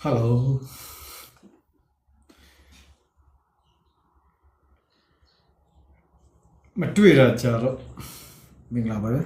Hello မတွေ့တာကြတော့မင်္ဂလာပါဗျာ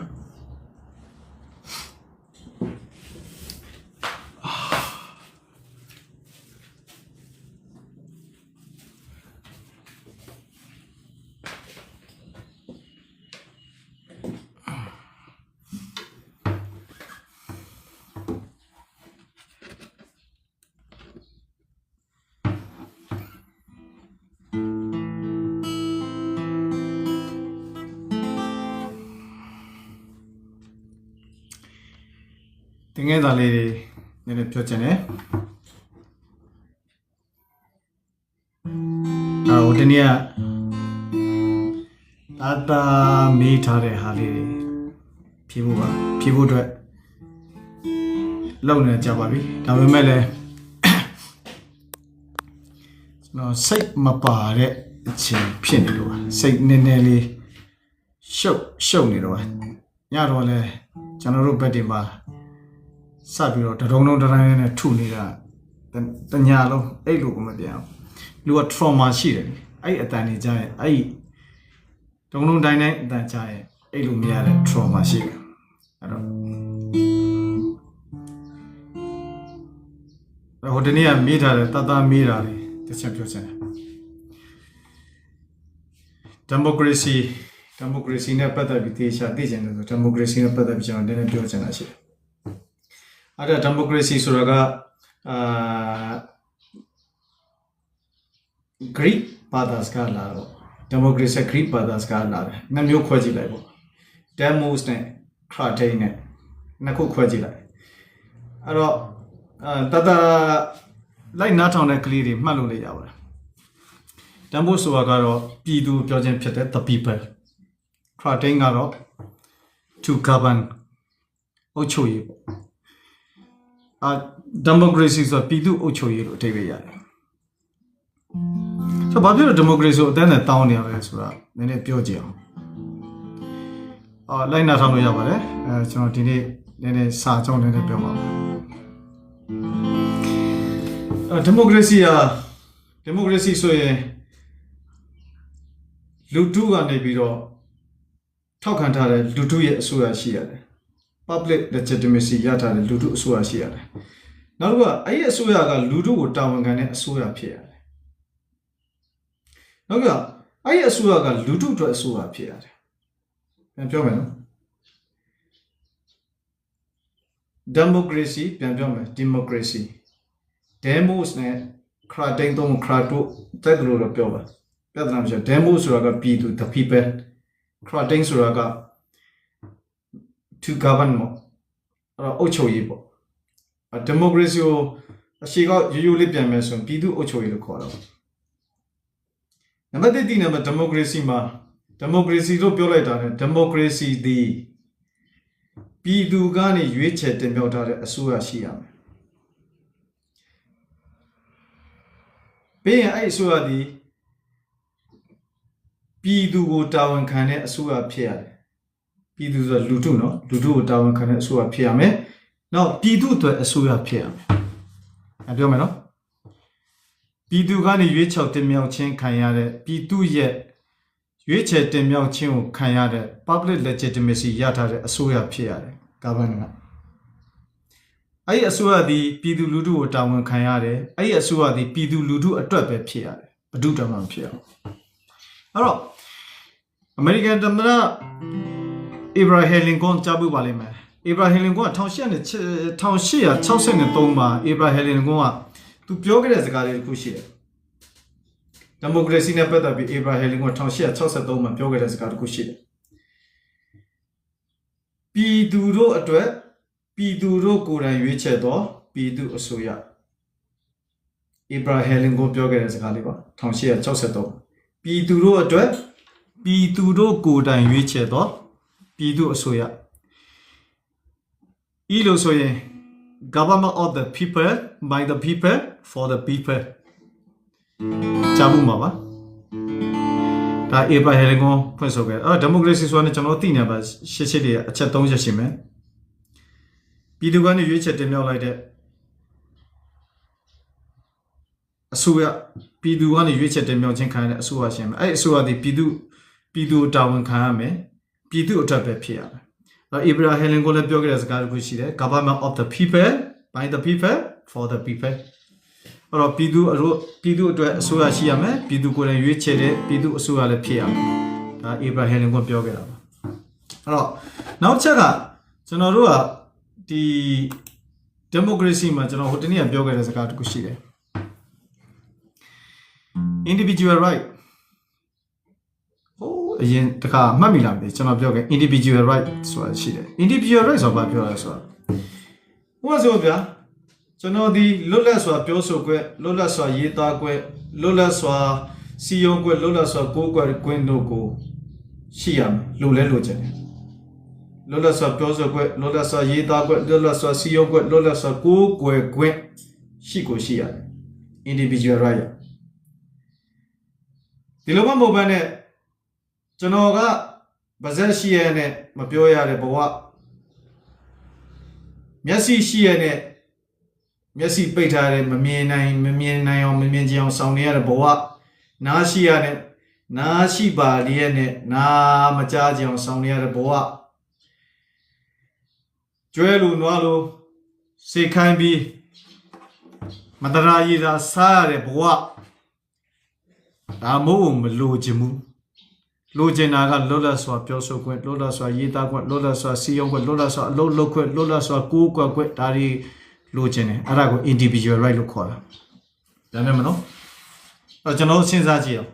တင်ငယ်သားလေးတွေနည်းနည်းပြောချင်တယ်ဟိုတနေ့ကတာမေးထားတဲ့ဟာလေးတွေဖြေဖို့အတွက်လုံနေကြပါပြီဒါပေမဲ့လည်းကျွန်တော်စိတ်မပါတဲ့အချိန်ဖြစ်နေလို့စိတ်နည်းနည်းလေးရှုပ်နေတော့ညတော့လဲကျွန်တော်တို့ဘက်တွေမှာစပြီးတော့တုံတိုင်းနဲ့ထုနေတာတညာလုံးအဲ့လိုကိုမပြောင်းလူက trauma ရှိတယ်အဲ့အတန်နေကြရဲ့အဲ့တုံတိုင်းနဲ့အတန်ကြရဲ့အဲ့လိုမရတဲ့ trauma ရှိတယ်အဲ့တော့ဟိုတနေ့ကမေးထားတယ်တမေးတာလေတစ်ချက်ပြောချင်တယ် democracy နဲ့ပတ်သက်ပြီးသိချင်တယ်ဆို democracy နဲ့ပတ်သက်ပြီးကျွန်တော်နည်းနည်းပြောချင်တာရှိတယ်အဲ့ဒါ democracy ဆိုတာကGreek ဘာသာစကားလာတော့ democracy Greek ဘာသာစကားလာတယ်နှစ်မျိုးခွဲကြည့်လိုက်ပေါ့ demos နဲ့ kratein နဲ့နှစ်ခုခွဲကြည့်လိုက်အဲ့တော့လိုက်နားထောင်တဲ့ကလေးတွေမှတ်လို့ရပါတယ် demos ဆိုတာကတော့ပြည်သူပြောခြင်းဖြစ်တဲ့ the people kratein ကတော့ to govern အုပ်ချုပ်ရေးပေါ့democracy ဆိုတာပြည်သူ့အုပ်ချုပ်ရေးလို့အဓိပ္ပာယ်ရတယ်ဆိုတော့ဘာဖြစ်လို့ democracy ကိုအတန်းနဲ့တောင်းနေရလဲဆိုတာနည်းနည်းပြောကြည့်အောင်လိုက်နာထောင်လို့ရပါတယ်ကျွန်တော်ဒီနေ့နည်းနည်းစာကြောင်းနည်းနည်းပြောပါမယ်democracy ဆိုရင်လူထုကနေပြီးတော့ထောက်ခံထားတဲ့လူထုရဲ့အစိုးရရှိရတယ်public legitimacy ရထားတဲ့လူထုအစိုးရရှိရတယ်။နောက်တစ်ခုကအဲ့ဒီအစိုးရကလူထုကိုတာဝန်ခံတဲ့အစိုးရဖြစ်ရတယ်။နောက်ကအဲ့ဒီအစိုးရကလူထုအတွက်အစိုးရဖြစ်ရတယ်။ပြန်ပြောမယ်နော်။ democracy ပြန်ပြောမယ် democracy demos နဲ့ kratein သုံး krato တက်တယ်လို့ပြောပါပြဿနာမရှိ demos ဆိုတာကပြည်သူ the people kratein ဆိုတာကto govern ပေါ့အဲ့တော့အုပ်ချုပ်ရေးပေါ့ democracy ကိုအရှိကရိုးလေးပြန်မယ်ဆိုရင်ပြည်သူ့အုပ်ချုပ်ရေးလို့ခေါ်တော့နံပါတ်1နံပါတ် democracy မှာ democracy လို့ပြောလိုက်တာနဲ့ democracy ဒီပြည်သူကနေရွေးချယ်တင်မြှောက်ထားတဲ့အစိုးရရှိရမယ်ပြီးရင်အဲ့အစိုးရဒီပြည်သူကိုတာဝန်ခံတဲ့အစိုးရဖြစ်ရတယ်ပြည်သူဆိုလူထုနော်လူထုကိုတာဝန်ခံတဲ့အစိုးရဖြစ်ရမယ်။နောက်ပြည်သူအတွက်အစိုးရဖြစ်ရမယ်။ပြောမယ်နော်။ပြည်သူကနေရွေးချယ်တင်မြှောက်ခြင်းခံရတဲ့ပြည်သူရဲ့ရွေးချယ်တင်မြှောက်ခြင်းကိုခံရတဲ့ public legitimacy ရထားတဲ့အစိုးရဖြစ်ရတယ်။ government အဲ့ဒီအစိုးရဒီပြည်သူလူထုကိုတာဝန်ခံရတယ်။အဲ့ဒီအစိုးရဒီပြည်သူလူထုအတွက်ပဲဖြစ်ရတယ်။ဘယ်သူတမှမဖြစ်အောင်။အဲ့တော့အမေရိကန်သမ္မတAbraham Lincoln ကြားဘူးပါလိမ့်မယ် Abraham Lincoln 1863မှာ Abraham Lincoln ကသူပြောခဲ့တဲ့စကားလေးတစ်ခုရှိတယ် Democracy နဲ့ပတ်သက်ပြီး Abraham Lincoln 1863မှာပြောခဲ့တဲ့စကားတစ်ခုရှိတယ်ပြည်သူတို့အတွက်ပြည်သူတို့ကိုယ်တိုင်ရွေးချယ်သောပြည်သူအစိုးရ Abraham Lincoln ပြောခဲ့တဲ့စကားလေးပါ1863ပြည်သူတို့အတွက်ပြည်သူတို့ကိုယ်တိုင်ရွေးချယ်သောပြည်သူအစိုးရဤလိုဆိုရင် government of the people by the people for the people ကြားဘူးမှာပါဒါ Abraham Lincoln ဖွင့်ဆိုခဲ့democracy ဆိုတာနဲ့ကျွန်တော်သိနေပါရှစ်တွေအချက်3ချက်ရှိမယ်ပြည်သူကနေရွေးချယ်တင်မြှောက်လိုက်တဲ့ အစိုးရပြည်သူကနေရွေးချယ်တင်မြှောက်ခြင်းခံရတဲ့အစိုးရရှင်အဲ့အစိုးရဒီပြည်သူတာဝန်ခံရမယ်ပြည်သူအတွက်ပဲဖြစ်ရမယ်အဲ့အဗရာဟမ်လင်ကိုလည်းပြောခဲ့တဲ့စကားတစ်ခုရှိတယ် government of the people by the people for the people အဲ့တော့ပြည်သူအတွက်အစိုးရရှိရမယ်ပြည်သူကိုယ်တိုင်ရွေးချယ်တဲ့ပြည်သူအစိုးရလည်းဖြစ်ရမယ်ဒါအဗရာဟမ်လင်ကိုပြောခဲ့တာပါအဲ့တော့နောက်ချက်ကကျွန်တော်တို့ကဒီ democracy မှာကျွန်တော်ဟိုတနေ့ကပြောခဲ့တဲ့စကားတစ်ခုရှိတယ် individual right ဟိုအရင်တခါမှတ်မိလားမသိကျွန်တော်ပြောခဲ့ individual right ဆိုတာရှိတယ် individual right ဆိုတာဘာပြောလဲဆိုတာဟိုဆိုဗျာကျွန်တော်ဒီလွတ်လပ်စွာပြောဆိုခွင့်လွတ်လပ်စွာရေးသားခွင့်လွတ်လပ်စွာစီယုံခွင့်လွတ်လပ်စွာကိုးကွယ်ခွင့်တို့ကိုရှိရမယ်လို့လဲလို့ချင်တယ်လွတ်လပ်စွာပြောဆိုခွင့်လွတ်လပ်စွာရေးသားခွင့်လွတ်လပ်စွာစီယုံခွင့်လွတ်လပ်စွာကိုးကွယ်ခွင့်ရှိရတယ် individual right ဒီလိုမှမဟုတ်ဘဲနဲ့ကျွန်တော်ကဗဇက်ရှိရတဲ့မပြောရတဲ့ဘဝမျက်စိရှိရတဲ့မျက်စိပိတ်ထားတဲ့မမြင်နိုင်အောင်မမြင်ကြအောင်ဆောင်နေရတဲ့ဘဝနားရှိရတဲ့နားရှိပါလျက်နဲ့နားမကြားကြအောင်ဆောင်နေရတဲ့ဘဝကျွဲလိုနွားလိုစိတ်ခိုင်းပြီးမတရာရီသာစားရတဲ့ဘဝဒါမို့မလိုချင်ဘူးလိုချင်တာကလွတ်လပ်စွာပြောဆိုခွင့်လွတ်လပ်စွာရေးသားခွင့်လွတ်လပ်စွာစီယုံခွင့်လွတ်လပ်စွာအလုပ်လုပ်ခွင့်လွတ်လပ်စွာကိုးကွယ်ခွင့်ဒါတွေလိုချင်တယ်အဲ့ဒါကို individual right လို့ခေါ်တာဒါနဲ့မနော်အဲ့ကျွန်တော်စဉ်းစားကြည့်အောင်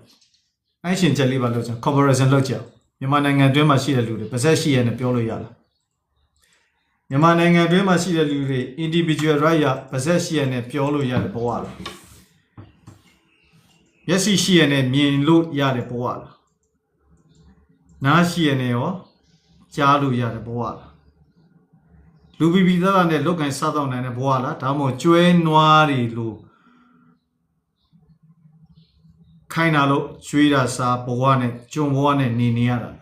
အဲ့ရှင်ချက်လေးပါလို့ကျွန်တော် comparison လုပ်ကြည့်အောင်မြန်မာနိုင်ငံတွင်းမှာရှိတဲ့လူတွေပါဇက်ရှိရနဲ့ပြောလို့ရလားမြန်မာနိုင်ငံတွင်းမှာရှိတဲ့လူတွေ individual right ရပါဇက်ရှိရနဲ့ပြောလို့ရတယ်ဘဝလားမျက်စိရှိရနဲ့မြင်လို့ရတယ်ဘဝလားနားရှိရနဲ့ရောကြားလို့ရတယ်ဘဝလားလူပီပီသားသားနဲ့လုတ်ကန်စားတော့နိုင်တဲ့ဘဝလားဒါမှမဟုတ်ကျွဲနွားတွေလို့ခိုင်းတာလို့ကျွေးတာစားဘဝနဲ့ကျွံဘဝနဲ့နေရတာအဲ့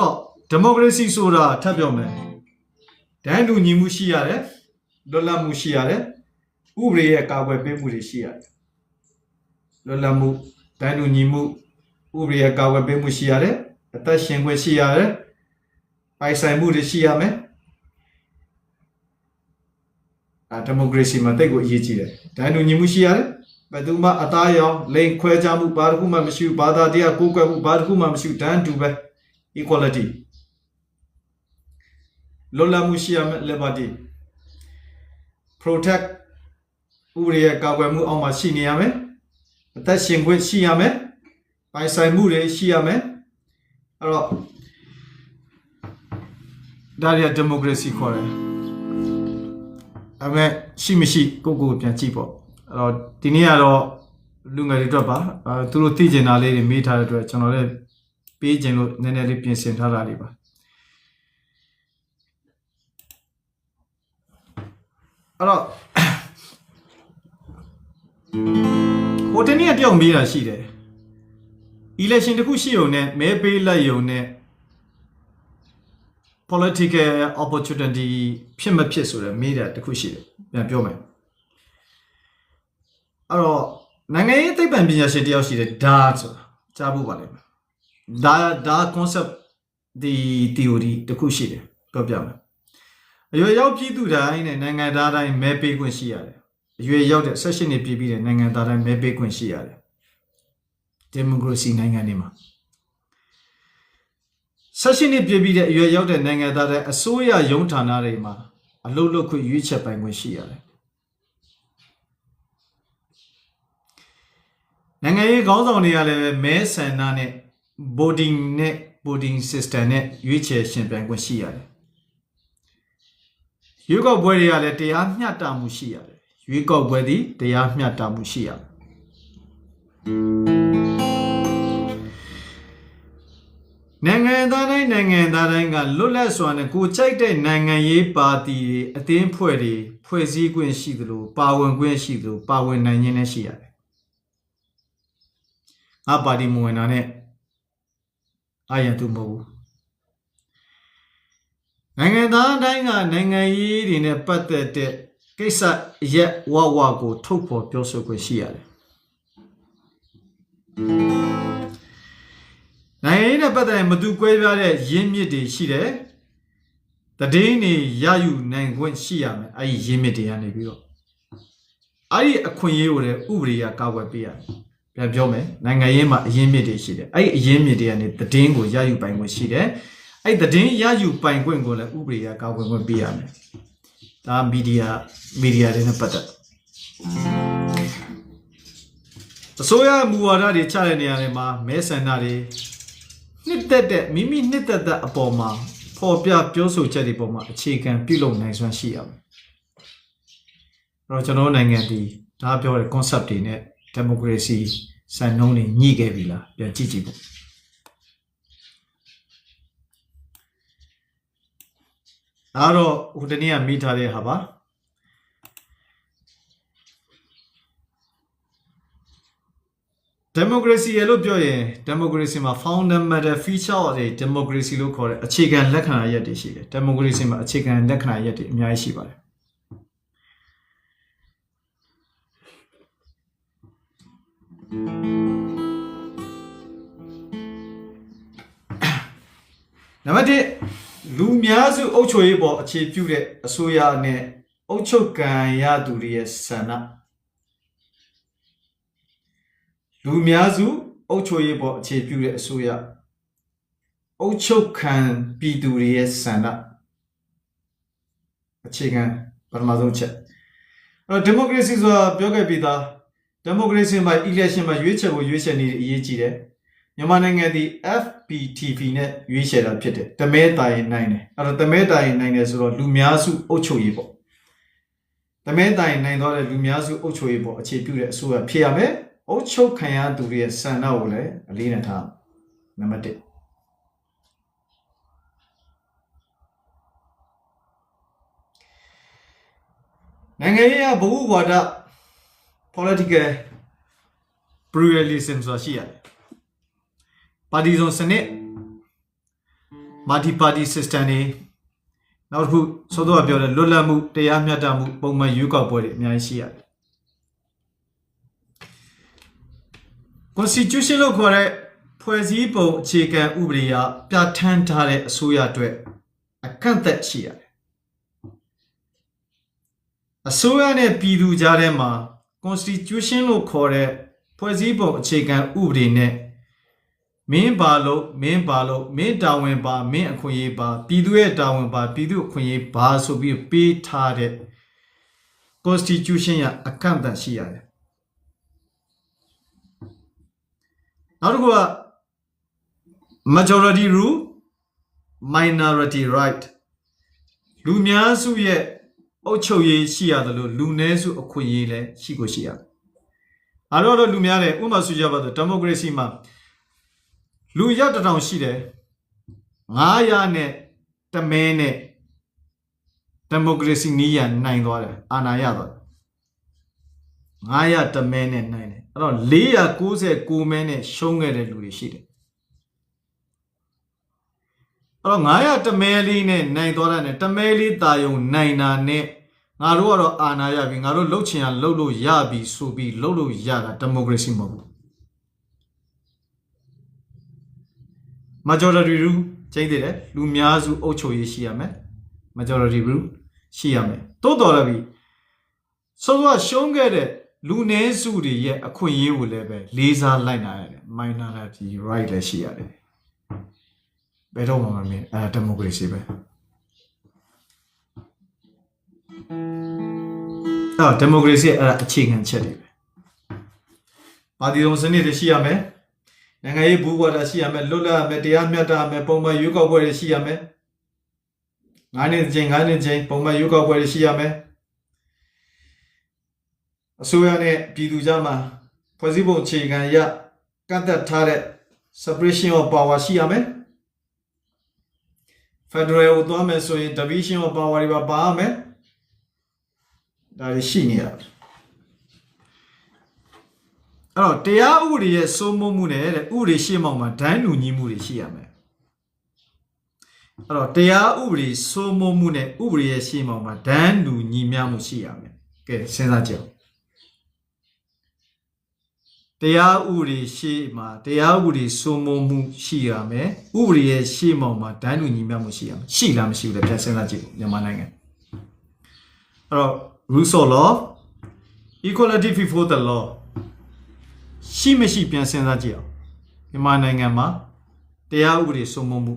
တော့ democracy ဆိုတာထပ်ပြောမယ်ဒိုင်းလူညီမှုရှိရတယ်လွတ်လပ်မှုရှိရတယ်ဥပဒေရဲ့ကာကွယ်ပေးမှုတွေရှိရတယ်လွတ်လပ်မှုဒိုင်းလူညီမှုဥပဒေရဲ့ကာကွယ်ပေးမှုရှိရတယ်အသက်ရှင်ခွင့်ရှိရတယ်ပိုင်ဆိုင်မှုတွေရှိရမယ်ဒီမိုကရေစီမှာတိတ်ကိုအရေးကြီးတယ်ဒိုင်းလူညီမှုရှိရတယ်ဘယ်သူမှအသားရောင်လိန်ခွဲခြားမှုဘာတစ်ခုမှမရှိဘူးဘာသာတရားကိုးကွယ်မှုဘာတစ်ခုမှမရှိဘူးတန်းတူပဲ equality လွတ်လပ်မှုရှိရမယ် liberty protect ဥပဒေရဲ့ကာကွယ်မှုအောက်မှာရှိနေရမယ်အသက်ရှင်ခွင့်ရှိရမယ်ပိုင်ဆိုင်မှုတွေရှိရမယ်အဲ့တော့ဒါရီဒီမိုကရေစီခေါ်တယ်အမေရှိမရှိကိုပြန်ကြည့်ပေါ့အဲ့တော့ဒီနေ့ကတော့လူငယ်တွေအတွက်ပါသူတို့သိကျင်တာလေးတွေမေးထားတဲ့အတွက်ကျွန်တော်လည်းပေးခြင်းလို့နည်းနည်းလေးပြင်ဆင်ထားတာလေးပါအဲ့တော့ဟိုတနေ့တယောက်မေးတာရှိတယ် election တခုရှိုံနဲ့မဲပေးလိုက်ယုံနဲ့ political opportunity ဖြစ်မဖြစ်ဆိုတော့မေးတာတခုရှိတယ်ပြန်ပြောမယ်အဲ့တော့နိုင်ငံရေးသိပ္ပံပညာရှင်တယောက်ရှိတယ်ဒါဆိုတာကြားဖို့ပါလိမ့်မယ်ဒါ concept ဒီ theory တခုရှိတယ်ပြောပြမယ်အရွယ်ရောက်ပြည်သူတိုင်းနဲ့နိုင်ငံသားတိုင်းမဲပေးခွင့်ရှိရတယ်အရွယ်ရောက်တဲ့16နှစ်ပြည့်ပြီးတဲ့နိုင်ငံသားတိုင်းမဲပေးခွင့်ရှိရတယ်ဒီမိုကရေစီနိုင်ငံတွေမှာ16နှစ်ပြည့်ပြီးတဲ့အရွယ်ရောက်တဲ့နိုင်ငံသားတိုင်းအစိုးရရုံးဌာနတွေမှာအလုပ်လုပ်ခွင့်ရွေးချယ်ပိုင်ခွင့်ရှိရတယ်နိုင်ငံရေးခေါင်းဆောင်တွေကလည်းမဲဆန္ဒနဲ့ voting system နဲ့ရွေးချယ်ရှင်ပြိုင်ခွင့်ရှိရတယ်ရွေးကောက်ပွဲတွေကလည်းတရားမျှတမှုရှိရတယ်ရွေးကောက်ပွဲသည်တရားမျှတမှုရှိရတယ်နိုင်ငံသားတိုင်းကလွတ်လပ်စွာနဲ့ကိုကြိုက်တဲ့နိုင်ငံရေးပါတီတွေအသင်းဖွဲ့တွေဖွဲ့စည်းခွင့်ရှိသလိုပါဝင်ခွင့်ရှိသလိုပါဝင်နိုင်ခြင်းလည်းရှိရတယ်ငါပါတီမဝင်တာနဲ့အာရတူမဟုတ်ဘူးနိုင်ငံသားတိုင်းကနိုင်ငံရေးတွေနဲ့ပတ်သက်တဲ့ ကိစ္စရက်ဝဝကိုထုတ်ဖော်ပြောဆိုခွင့်ရှိရတယ်နိုင်ငံရေးနဲ့ပတ်သက်ရင်မတူကွဲပြားတဲ့ရင်းမြစ်တွေရှိတယ်တည်င်းနေရယူနိုင်ခွင့်ရှိရမယ်အဲ့ဒီရင်းမြစ်တွေကနေပြီးတော့အဲ့ဒီအခွင့်အရေးကိုလည်းဥပဒေကကာကွယ်ပေးရတယ်ပြန်ပြောမယ်နိုင်ငံရေးမှာအရင်းမြစ်တွေရှိတယ်အဲ့ဒီအရင်းမြစ်တွေကနေတည်င်းကိုရယူပိုင်ခွင့်ရှိတယ်အဲ့ဒီတည်င်းရယူပိုင်ခွင့်ကိုလည်းဥပဒေကကာကွယ်ခွင့်ပေးရမယ်ဒါမီဒီယာတွေနဲ့ပတ်သက်အစိုးရမူဝါဒတွေချတဲ့နေရာတွေမှာမဲဆန္ဒတွေနှစ်သက်တဲ့မိမိနှစ်သက်တဲ့အပေါ်မှာပေါ်ပြပြောဆိုချက်တွေပေါ်မှာအခြေခံပြုလုပ်နိုင်စွမ်းရှိရမယ်အဲ့တော့ကျွန်တော်နိုင်ငံဒီဒါပြောတဲ့ concept တွေနဲ့ democracy စံနှုန်းတွေညှိခဲ့ပြီလားပြန်ကြည့်ကြည့်ပေါ့အဲ့တော့ဟိုတနေ့ကမိထားတဲ့ဟာပါdemocracy ရလို့ပြောရင် democracy မှာ fundamental feature တွေ democracy လို့ခေါ်တဲ့အခြေခံလက္ခဏာရပ်တွေရှိတယ် democracy မှာအခြေခံလက္ခဏာရပ်တွေအများကြီးရှိပါတယ်နံပါတ်1လူများစုအုပ်ချုပ်ရေးပေါ်အခြေပြုတဲ့အစိုးရနဲ့အုပ်ချုပ်ကံရသူတွေရဲ့ဆန္ဒလူများစုအုပ်ချုပ်ရေးပေါ်အခြေပြုတဲ့အစိုးရအုပ်ချုပ်ခံပြည်သူတွေရဲ့ဆန္ဒအခြေခံပထမဆုံးချက်အဲ့တော့ democracy ဆိုတာပြောခဲ့ပြီးသား democracy မှာ election မှာရွေးချယ်ဖို့ရွေးချယ်နေတဲ့အရေးကြီးတယ်မြန်မာနိုင်ငံဒီ FPTP နဲ့ရွေးချယ်တာဖြစ်တယ်တမဲတာရင်နိုင်တယ်အဲ့တော့တမဲတာရင်နိုင်တယ်ဆိုတော့လူများစုအုပ်ချုပ်ရေးပေါ့တမဲတာရင်နိုင်တော့တဲ့လူများစုအုပ်ချုပ်ရေးပေါ့အခြေပြုတဲ့အစိုးရဖြစ်ရမယ်အုပ်ချုပ်ခံရသူတွေရဲ့ဆန္ဒကိုလည်းအလေးနဲ့ထားနံပါတ်1နိုင်ငံရေးဘဝဝါဒ political pluralism ဆိုတာရှိရတယ်ပါတီစုံစနစ် multi party system တွေနောက်တစ်ခုဆိုတော့ပြောတယ်လွတ်လပ်မှုတရားမျှတမှုပုံမှန်ရွေးကောက်ပွဲတွေအများကြီးရှိရတယ်Constitution လို့ခေါ်တဲ့ဖွဲ့စည်းပုံအခြေခံဥပဒေအရပြဋ္ဌာန်းထားတဲ့အစိုးရအတွက်အခန့်အသတ်ရှိရတယ်။အစိုးရနဲ့ပြည်သူကြားထဲမှာ Constitution လို့ခေါ်တဲ့ဖွဲ့စည်းပုံအခြေခံဥပဒေနဲ့မင်းပါလို့မင်းတာဝန်ပါမင်းအခွင့်အရေးပါပြည်သူရဲ့တာဝန်ပါပြည်သူအခွင့်အရေးပါဆိုပြီးပေးထားတဲ့ Constitution ရအခန့်အသတ်ရှိရတယ်နောက်တစ်ခုက majority rule minority right လူများစုရဲ့အုပ်ချုပ်ရေးရှိရတယ်လို့လူနည်းစုအခွင့်အရေးလည်းရှိကိုရှိရတယ်။အဲ့တော့လူများတယ်ဥပမာဆိုကြပါတော့ democracy မှာလူရ1000ရှိတယ်900နဲ့တမဲနဲ့ democracy နီးရနိုင်သွားတယ်အာဏာရသွားတယ်900တမဲနဲ့နိုင်တယ်အဲ့တော့499မဲနဲ့ရှုံးခဲ့တဲ့လူတွေရှိတယ်အဲ့တော့900တမဲလေးနဲ့နိုင်သွားတာနဲ့တမဲလေးတာယုံနိုင်တာနဲ့ငါတို့ကတော့အာဏာရပြီငါတို့လှုပ်ချင်ရလှုပ်လို့ရပြီဆိုပြီးလှုပ်လို့ရတာ democracy မဟုတ်ဘူး majority rule ချိန်သေးတယ်လူများစုအုပ်ချုပ်ရေးရှိရမယ် majority rule ရှိရမယ်တိုးတော်လည်းပြီဆိုတော့ရှုံးခဲ့တဲ့လူနည်းစုတွေရဲ့အခွင့်အရေးကိုလည်းပဲလေးစားလိုက်နာရတယ် minority right လည်းရှိရတယ်ဘယ်တော့မှမမြင်democracy ပဲdemocracy အခြေခံချက်တွေပဲပါတီစုံစနစ်တွေရှိရမယ်နိုင်ငံရေးဘူဝါဒရှိရမယ်လွတ်လပ်မယ်တရားမျှတမယ်ပုံမှန်ရွေးကောက်ပွဲတွေရှိရမယ်9နှစ်ချင်းပုံမှန်ရွေးကောက်ပွဲတွေရှိရမယ်အစိုးရနဲ့ပြည်သူကြားမှာဖွဲ့စည်းပုံအခြေခံအရကန့်သတ်ထားတဲ့ separation of power ရှိရမယ် Federal ကိုသွားမယ်ဆိုရင် division of power တွေပါရမယ်ဒါတွေရှိနေရတယ်အဲ့တော့တရားဥပဒေရဲ့စိုးမိုးမှုနဲ့ဥပဒေရှေ့မှောက်မှာဒန်းတူညီမှုတွေရှိရမယ် အဲ့တော့တရားဥပဒေစိုးမိုးမှုနဲ့ဥပဒေရဲ့ရှေ့မှောက်မှာဒန်းတူညီမျှမှုရှိရမယ်ကဲစဉ်းစားကြည့်တရားဥပဒေရှေ့မှာတရားဥပဒေစိုးမိုးမှုရှိရမယ်ဥပဒေရဲ့ရှေ့မှောက်မှာဒန်းတူညီမျှမှုရှိရမယ်ရှိလားမရှိဘူးလဲပြန်စဉ်းစားကြည့်မြန်မာနိုင်ငံအဲ့တော့ rules of law equality before the law ရှိမရှိပြန်စဉ်းစားကြည့်အောင်မြန်မာနိုင်ငံမှာတရားဥပဒေစိုးမိုးမှု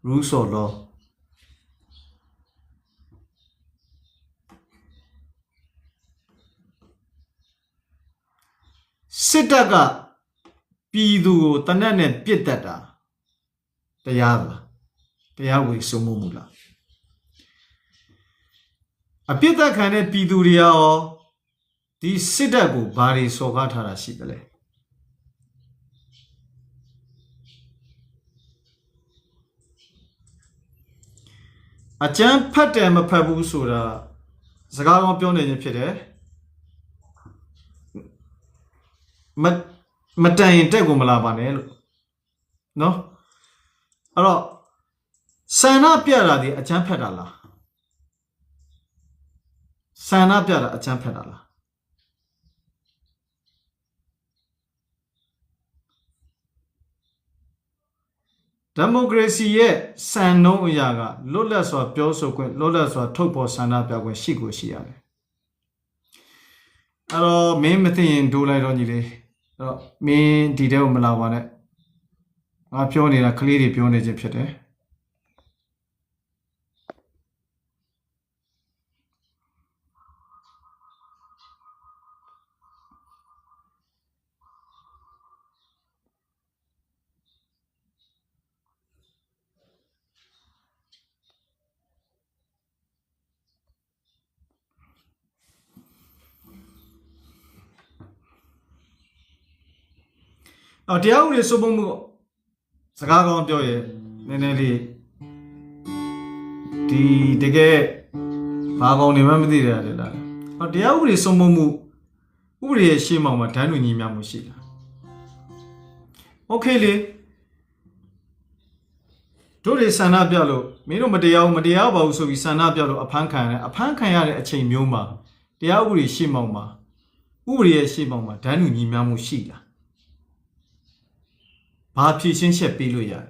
rules of law စစ်တပ်ကပြည်သူကိုတနက်နဲ့ပြစ်တတ်တာတရားလားတရားဥပဒေစိုးမိုးမှုလားအပြစ်သက်ခံတဲ့ပြည်သူတွေရောဒီစစ်တပ်ကိုဘာတွေစော်ကားထားတာရှိတယ်လဲအကျန်းဖတ်တယ်မဖတ်ဘူးဆိုတာစကားကောင်းပြောနေခြင်းဖြစ်တယ်မတန်ရင်တက်ကိုမလာပါနဲ့လို့နော်အဲ့တော့ဆန္ဒပြတာဒီအကျန်းဖတ်တာလားဆန္ဒပြတာအကျန်းဖတ်တာလားဒီမိုကရေစီရဲ့စံနှုန်းအရာကလွတ်လပ်စွာပြောဆိုခွင့်လွတ်လပ်စွာထုတ်ဖော်ဆန္ဒပြခွင့်ရှိကိုရှိရတယ်အဲ့တော့မင်းမသိရင်ဒိုးလိုက်တော့ညီလေးအဲ့တော့မင်းဒီတဲ့ကိုမလာပါနဲ့ငါပြောနေတာကလေးတွေပြောနေခြင်းဖြစ်တယ်တရားဥပဒေစိုးမိုးမှုစကားကောင်းပြောရဲနည်းနည်းလေးဒီတကယ်ဘာကောင်းနေမှမသိတယ်လေလားတရားဥပဒေစိုးမိုးမှုဥပဒေရဲ့ရှေ့မှောက်မှာဒန်းတူညီမျှမှုရှိတာโอเคလေတို့တွေဆန္ဒပြလို့မင်းတို့မတရားဘူးမတရားပါဘူးဆိုပြီးဆန္ဒပြလို့အဖမ်းခံရတယ်အဖမ်းခံရတဲ့အချိန်မျိုးမှာတရားဥပဒေရှေ့မှောက်မှာဥပဒေရဲ့ရှေ့မှောက်မှာဒန်းတူညီမျှမှုရှိလားဘာဖြည့်ရှင်းချက်ပေးလို့ရတယ်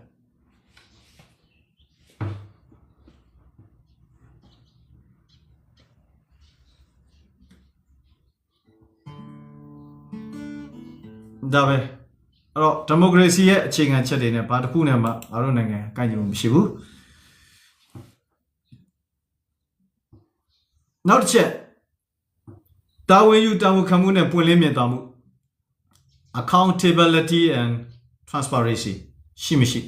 ဒါပဲအဲ့တော့ဒီမိုကရေစီရဲ့အခြေခံချက်တွေနဲ့ဘာတစ်ခုနဲ့မှငါတို့နိုင်ငံကိုင်ကြလို့မရှိဘူးနောက်တစ်ချက်တာဝန်ယူတာဝန်ခံမှုနဲ့ပွင့်လင်းမြင်သာမှု accountability and transparency ရှိမရှိ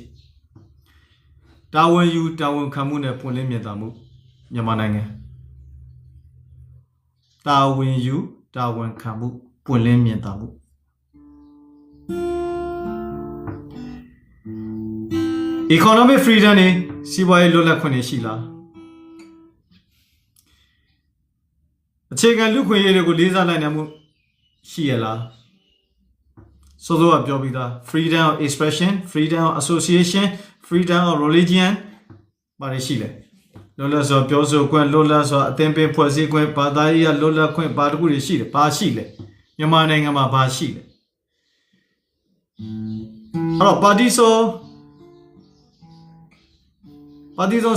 တာဝန်ယူတာဝန်ခံမှုနဲ့ပွင့်လင်းမြင်သာမှုမြန်မာနိုင်ငံတာဝန်ယူတာဝန်ခံမှုပွင့်လင်းမြင်သာမှုeconomic freedom နဲ့စီးပွားရေးလွတ်လပ်ခွင့်ရှိလားအခြေခံလူခွင့်ရေးတွေကိုလေးစားနိုင်မှုရှိရလားဆိုတော့ပြောပြီးသား freedom of expression freedom of association freedom of religion ဘာတွေရှိလဲလွတ်လပ်စွာပြောဆိုခွင့်လွတ်လပ်စွာအသင်းပင်ဖွဲ့စည်းခွင့်ဘာသာရေးလွတ်လပ်ခွင့်ဘာတခုတွေရှိတယ်ဘာရှိလဲမြန်မာနိုင်ငံမှာဘာရှိလဲအဲ့တော့ပါတီဆို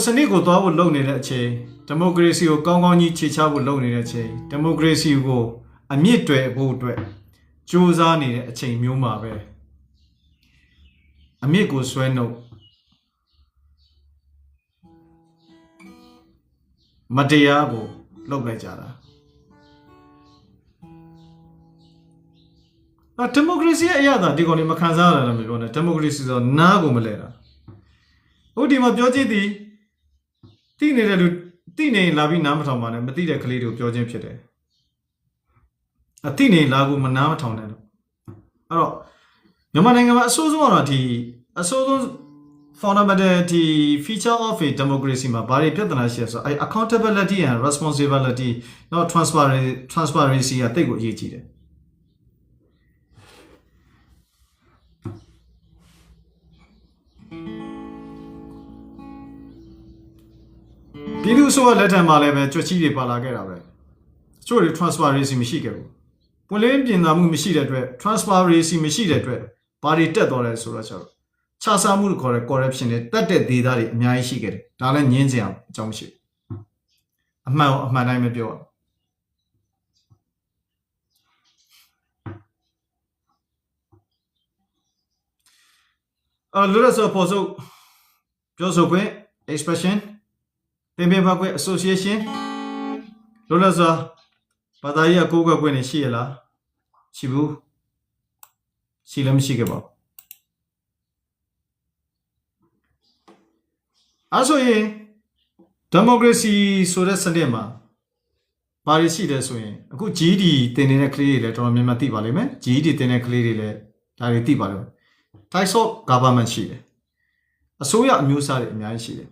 စနစ်ကိုသွားဖို့လုပ်နေတဲ့အချိန်ဒီမိုကရေစီကိုကောင်းကောင်းကြီးခြေချဖို့လုပ်နေတဲ့အချိန်ဒီမိုကရေစီကိုအမြင့်တွယ်ဖို့အတွက်ကြိုးစားနေတဲ့အချိန်မျိုးမှာပဲအမြင့်ကိုဆွဲနှုတ်မတရားကိုလုပ်လိုက်ကြတာဒီမိုကရေစီရဲ့အရာသာဒီကောင်တွေမခံစားရတာလည်းမပြောနဲ့ဒီမိုကရေစီဆိုနားကိုမလဲတာဟုတ်ဒီမှာပြောကြည့်သည်တိနေတဲ့လူတိနေလာပြီးနားမထောင်ပါနဲ့မတိတဲ့ကလေးတွေကိုပြောခြင်းဖြစ်တယ်အတိနေလာကိုမနားမထောင်နဲ့တော့အဲ့တော့မြန်မာနိုင်ငံမှာအဆိုးဆုံးကတော့ဒီအဆိုးဆုံး fundamental feature of a democracy မှာဘာတွေပြဿနာရှိလဲဆိုတော့ accountability and responsibility နောက် transparency ကတိတ်ကိုအရေးကြီးတယ် ပြည်သူ့ဆိုလက်ထံမှာလည်းပဲကြွချီတွေပါလာခဲ့တာပဲချို့တွေ transparency မရှိခဲ့ဘူးပွင့်လင်းပြင်သာမှုမရှိတဲ့အတွက် transparency မရှိတဲ့အတွက်ဘာတွေတက်သွားလဲဆိုတော့ခြားစားမှုခေါ်တဲ့ corruption တွေတက်တဲ့ဒေသတွေအများကြီးရှိခဲ့တယ်ဒါလည်းညင်းစရာအကြောင်းမရှိအမှန်တိုင်းပဲပြောလူရဆိုပေါ်ဆိုပြောဆိုခွင့် expression တင်ပြပါခွင့် association လူရဆိုဘာသာရေးအကိုးကွယ်ခွင့်နေရှိရလားရှိဘူးရှိလည်းမရှိခဲ့ပါဘူးအဲ့ဆိုရင် democracy ဆိုတဲ့စနစ်မှာဘာတွေရှိတယ်ဆိုရင်အခု GD တင်နေတဲ့ကလေးတွေလည်းတော်တော်များများသိပါလိမ့်မယ် GD တင်တဲ့ကလေးတွေလည်းဒါတွေသိပါလိမ့်မယ် types of government ရှိတယ်အစိုးရအမျိုးအစားတွေအများကြီးရှိတယ်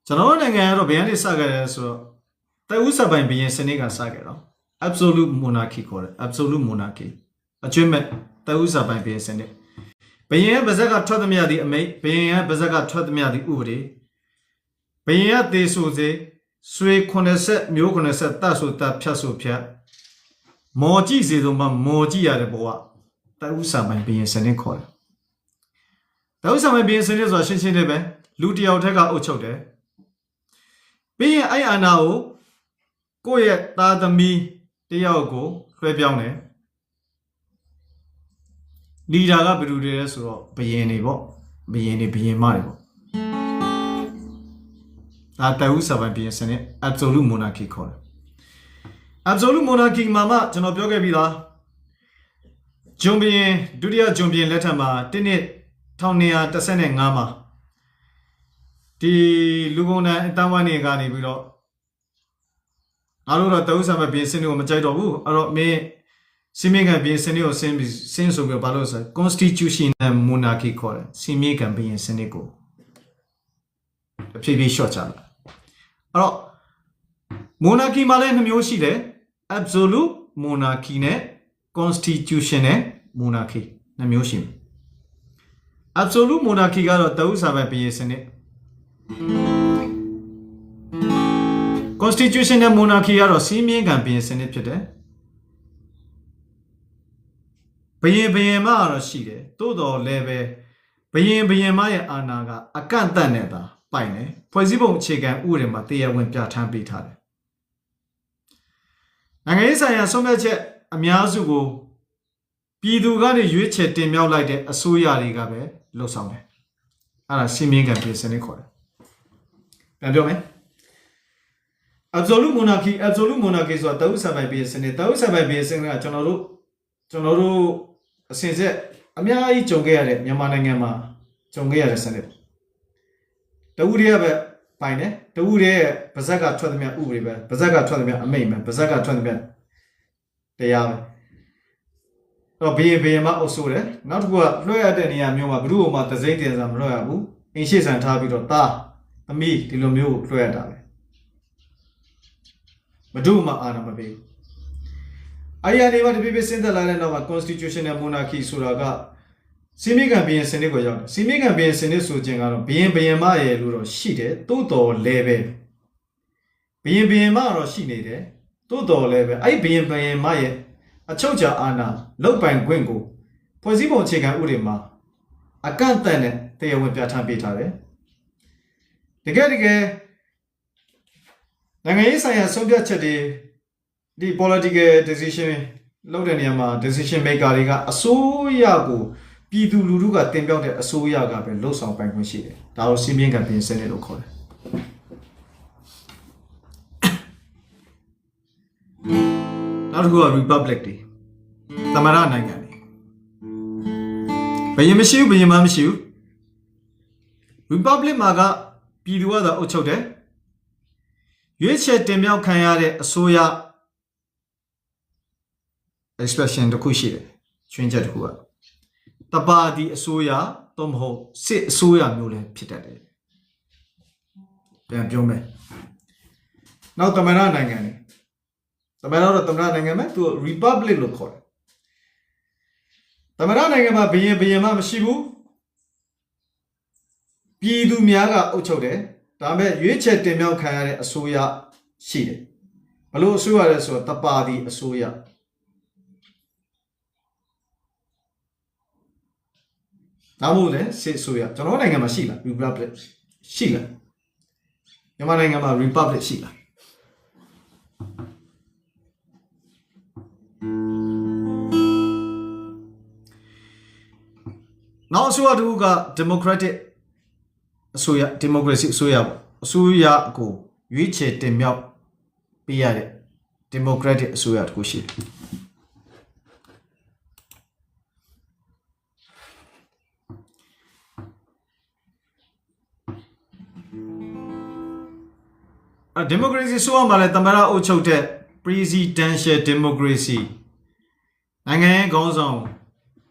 ကျွန်တော်တို့နိုင်ငံကတော့ဘယ်ကနေစခဲ့လဲဆိုတော့တဦးစပိုင်ဘုရင်စနစ်ကစခဲ့တော့ absolute monarchy ခေါ်တယ် absolute monarchy အကျွမ်းမဲ့တဦးစပိုင်ဘုရင်စနစ်ဘုရင်ရဲ့ဗဇက်ကထွက်သမျှသည့်အမိန့်ဘုရင်ရဲ့ဗဇက်ကထွက်သမျှသည့်ဥပဒေဘုရင်ရဲ့သေဆိုစေဆွေ80မျိုး80တတ်ဆိုတတ်ဖြတ်ဆိုဖြတ်မော်ကြည့်စေတော့မှမော်ကြည့်ရတဲ့ဘဝတဦးစပိုင်ဘုရင်စနစ်ခေါ်တယ်တဦးစပိုင်ဘုရင်စနစ်ဆိုတာရှင်းရှင်းလေးပဲလူတစ်ယောက်ထက်ကအုပ်ချုပ်တယ်ပြီးရင်အဲ့အာဏာကိုကိုယ့်ရဲ့သားသမီးတယောက်ကိုလွှဲပြောင်းတယ်လီဒါကဘယ်သူတွေလဲဆိုတော့ဘယင်တွေပေါ့ဘယင်တွေဘယင်မတွေပေါ့ဒါတဦးစပိုင်ဘယင်စနစ် absolute monarchy ခေါ်တယ် absolute monarchy မှာမှကျွန်တော်ပြောခဲ့ပြီးသားဂျွန်ဘယင်ဒုတိယဂျွန်ဘယင်လက်ထက်မှာတစ်နှစ်1215မှာဒီလူကုန်တန်းအတန်းဝိုင်းတွေကနေပြီးတော့ငါတို့တော့တဦးစပိုင်ဘယင်စနစ်ကိုမကြိုက်တော့ဘူးအဲ့တော့မင်းစီမင်းကဘီစနစ်ကိုဆင်းဆိုပြီးဘာလို့ဆို constitutional monarchy ခေါ်တယ်စီမင်းကဘီစနစ်ကိုအဖြစ်ဖြစ်ရှော့ချလာအဲ့တော့ monarchy မှာလည်း2မျိုးရှိတယ် absolute monarchy နဲ့ constitutional monarchy 2မျိုးရှိတယ် absolute monarchy ကတော့တဦးစာပဲဘီစနစ် constitutional monarchy ကတော့စီမင်းကဘီစနစ်ဖြစ်တယ်ဘယင်မကတော့ရှိတယ်တိုးတော်လည်းပဲဘယင်မရဲ့အာဏာကအကန့်အသတ်နဲ့သာပိုင်တယ်ဖွဲ့စည်းပုံအခြေခံဥပဒေမှာတရားဝင်ပြဋ္ဌာန်းပေးထားတယ်နိုင်ငံရေးဆိုင်ရာဆုံးဖြတ်ချက်အများစုကိုပြည်သူကနေရွေးချယ်တင်မြှောက်လိုက်တဲ့အစိုးရတွေကပဲလှုပ်ဆောင်တယ်အဲ့ဒါစီမင်းကပြည်စနစ်ခေါ်တယ်ပြန်ပြောမယ် absolute monarchy ဆိုတာတဦးစပိုင်ပြည်စနစ်တဦးစပိုင်ပြည်စနစ်ကကျွန်တော်တို့အစဉ်ဆက်အများကြီးကြုံခဲ့ရတဲ့မြန်မာနိုင်ငံမှာကြုံခဲ့ရတဲ့စနစ်တဦးတည်းပဲပိုင်တယ်တဦးတည်းရဲ့ဗဇက်ကထွက်သမျှဥပဒေပဲဗဇက်ကထွက်သမျှအမိန့်ပဲဗဇက်ကထွက်သမျှတရားပဲတော့ဘီမအုပ်စိုးတယ်နောက်တစ်ခုကလွှဲရတဲ့နေရာမျိုးမှာဘယ်သူ့မှသစိမ့်တင်စားမလွှဲရဘူးအင်းရှိဆန်ထားပြီးတော့တာသမီးဒီလိုမျိုးလွှဲရတာပဲဘယ်သူမှအာဏာမပေးဘူးအဲ့ဒီအနေမှာတပြည့်ပြည့်စဉ်းစားလာတဲ့နောက်မှာ constitutional monarchy ဆိုတာကစီမင်းကဘီစနစ်ကိုရောက်တယ်စီမင်းကဘီစနစ်ဆိုခြင်းကတော့ဘီယင်မရဲ့လို့တော့ရှိတယ်တိုးတော်လဲပဲဘီယင်မတော့ရှိနေတယ်တိုးတော်လဲပဲအဲ့ဘီယင်မရဲ့အချုပ်ချာအာဏာလောက်ပိုင်ခွင့်ကိုဖွဲ့စည်းပုံအခြေခံဥပဒေမှာအကန့်အသတ်နဲ့တရားဝင်ပြဋ္ဌာန်းပေးထားတယ်တကယ်နိုင်ငံရေးဆိုင်ရာဆုံးဖြတ်ချက်တွေဒီ political decision လုပ်တဲ့နေရာမှာ decision maker တွေကအစိုးရကိုပြည်သူလူထုကတင်ပြတဲ့အစိုးရကပဲလှုပ်ဆောင်ပိုင်ခွင့်ရှိတယ်ဒါကိုစီမင်းကဘီစနစ်လို့ခေါ်တယ်နောက်တစ်ခုက republic တွေသမ္မတနိုင်ငံတွေဘယင်မရှိဘူးဘယင်မရှိဘူး republic မှာကပြည်သူကသာအုပ်ချုပ်တယ်ရွေးချယ်တင်မြှောက်ခံရတဲ့အစိုးရ expression တစ်ခုရှိတယ်ချွင်းချက်တစ်ခုကတပါတီအစိုးရသို့မဟုတ်စစ်အစိုးရမျိုးလည်းဖြစ်တတ်တယ်ပြန်ပြောမယ်နောက်သမ္မတနိုင်ငံတွေသမ္မတနိုင်ငံမှာသူ republic လို့ခေါ်တယ်သမ္မတနိုင်ငံမှာဘယင်မရှိဘူး ပြည်သူများကအုပ်ချုပ်တယ်ဒါပေမဲ့ရွေးချယ်တင်မြှောက်ခံရတဲ့အစိုးရရှိတယ်ဘလို့အစိုးရလဲဆိုတော့တပါတီအစိုးရနောက်မို့လဲစစ်အစိုးရကျွန်တော်နိုင်ငံမှာရှိလား Republic ရှိလားမြန်မာနိုင်ငံမှာ Republic ရှိလားနောက်အစိုးရတို့က Democratic အစိုးရ Democracy အစိုးရပေါ့အစိုးရကိုရွေးချယ်တင်မြှောက်ပေးရတဲ့ Democratic အစိုးရတခုရှိတယ်democracy ဆိုမှလည်းသမ္မတအုပ်ချုပ်တဲ့ presidential democracy နိုင်ငံရဲ့ခေါင်းဆောင်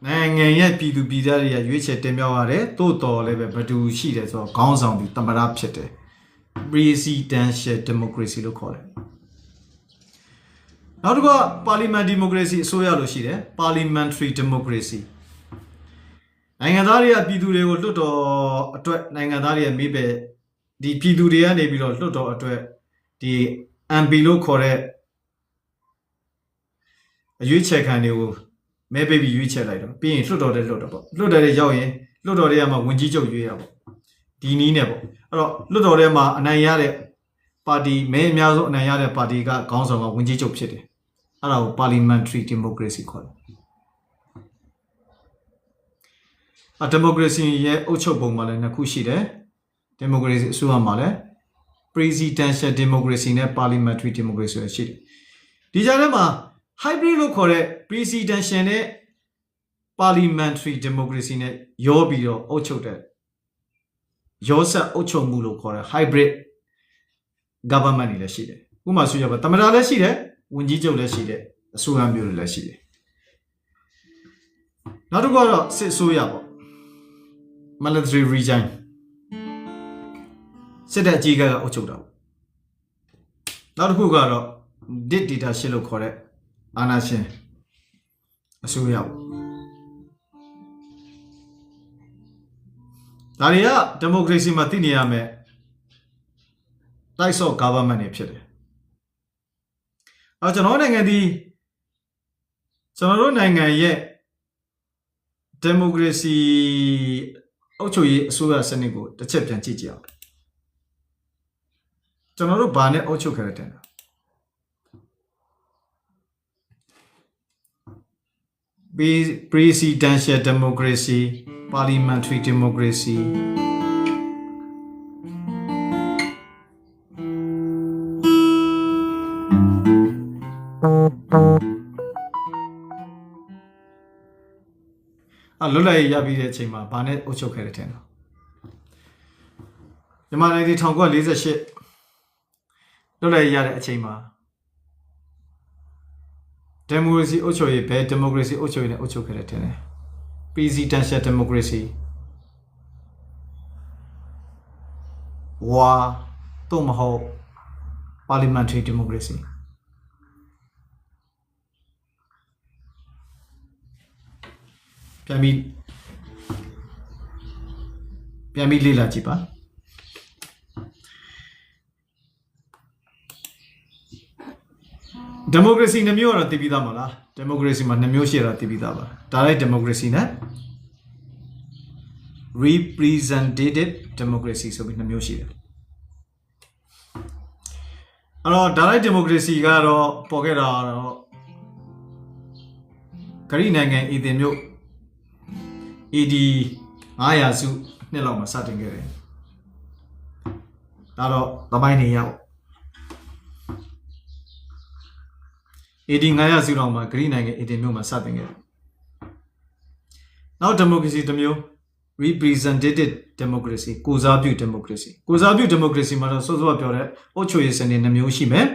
နိုင်ငံရဲ့ပြည်သူပြည်သားတွေရွေးချယ်တင်မြှောက်ရတယ်တိုးတော်လည်းပဲဘယ်သူရှိတယ်ဆိုတော့ခေါင်းဆောင်ပြီးသမ္မတဖြစ်တယ် presidential democracy လို့ခေါ်တယ်နောက်တစ်ခုက parliament democracy အစိုးရလို့ရှိတယ် parliamentary democracy နိုင်ငံသားတွေကပြည်သူတွေကိုလွတ်တော်အတွက်နိုင်ငံသားတွေရဲ့မိပဲဒီပြည်သူတွေကနေပြီးတော့လွတ်တော်အတွက်ဒီ MP လို့ခေါ်တဲ့အရွေးချယ်ခံတွေကိုမဲပေးပြီးရွေးချယ်လိုက်တော့ပြီးရင်လွတ်တော်တဲ့လွတ်တော်ပေါ့လွတ်တော်တွေရောက်ရင်လွတ်တော်တွေကမှဝင်ကြီးချုပ်ရွေးရပေါ့ဒီနည်းနဲ့ပေါ့အဲ့တော့လွတ်တော်ထဲမှာအနိုင်ရတဲ့ပါတီမဲအများဆုံးအနိုင်ရတဲ့ပါတီကခေါင်းဆောင်ကဝင်ကြီးချုပ်ဖြစ်တယ်အဲ့ဒါကို parliamentary democracy ခေါ်တယ်democracy ရဲ့အုပ်ချုပ်ပုံမှာလည်းနှစ်ခုရှိတယ် democracy အစိုးရမှာလည်း presidential democracy နဲ့ parliamentary democracy ရှိတယ်ဒီကြားထဲမှာ hybrid လို့ခေါ်တဲ့ presidential နဲ့ parliamentary democracy နဲ့ရောပြီးတော့အုပ်ချုပ်တဲ့ရောဆက်အုပ်ချုပ်မှုလို့ခေါ်တဲ့ hybrid government တွေလည်းရှိတယ်ဥပမာဆိုရပါသမ္မတလည်းရှိတယ်ဝန်ကြီးချုပ်လည်းရှိတယ်အစိုးရမျိုးတွေလည်းရှိတယ်နောက်တစ်ခုကတော့စစ်အစိုးရပေါ့ military regime စစ်တပ်အကြီးအကဲကအုပ်ချုပ်တာပေါ့နောက်တစ်ခုကတော့ dictatorship လို့ခေါ်တဲ့အာဏာရှင်အစိုးရပေါ့ဒါတွေက democracy မှာသိနေရမယ်တိုက်ဆော့ government တွေဖြစ်တယ်ကျွန်တော်နိုင်ငံဒီကျွန်တော်တို့နိုင်ငံရဲ့ democracy အုပ်ချုပ်ရေးအစိုးရစနစ်ကိုတစ်ချက်ပြန်ကြည့်ကြအောင်ကျွန်တော်တို့ဘာနဲ့အုပ်ချုပ်ခဲ့တဲ့presidential democracy parliamentary democracy လွတ်လပ်ရေးရပြီးတဲ့အချိန်မှာဘာနဲ့အုပ်ချုပ်ခဲ့တဲ့တဲ့မြန်မာနိုင်ငံ1948လွတ်လပ်ရေးရတဲ့အချိန်မှာ democracy အုပ်ချုပ်ရေးဘယ် democracy အုပ်ချုပ်ရေးနဲ့အုပ်ချုပ်ခဲ့တဲ့တဲ့ presidential democracy ဝါတော့မဟုတ် parliamentary democracy ပြန်ပြီးလေ့လာကြည့်ပါdemocracy နှမျိုးတော့သိပြီးသားမလား democracy မှာနှမျိုးရှိတာသိပြီးသားပါ direct democracy နဲ့ representative democracy ဆိုပြီးနှမျိုးရှိတယ်အဲ့တော့ direct democracy ကတော့ပေါ်ခဲ့တာတော့ဂရိနိုင်ငံအီသင်မြို့ AD 900စုနှစ်လောက်မှာစတင်ခဲ့တယ်ဒါတော့သမိုင်းနေရောက်AD 900စုလောက်မှာဂရိနိုင်ငံအီသင်မြို့မှာစတင်ခဲ့တယ်နောက် democracy တစ်မျိုး representative democracy ကိုယ်စားပြု democracy ကိုယ်စားပြု democracy မှာတော့စောစောပြောတဲ့အုပ်ချုပ်ရေးစနစ်နှမျိုးရှိမယ်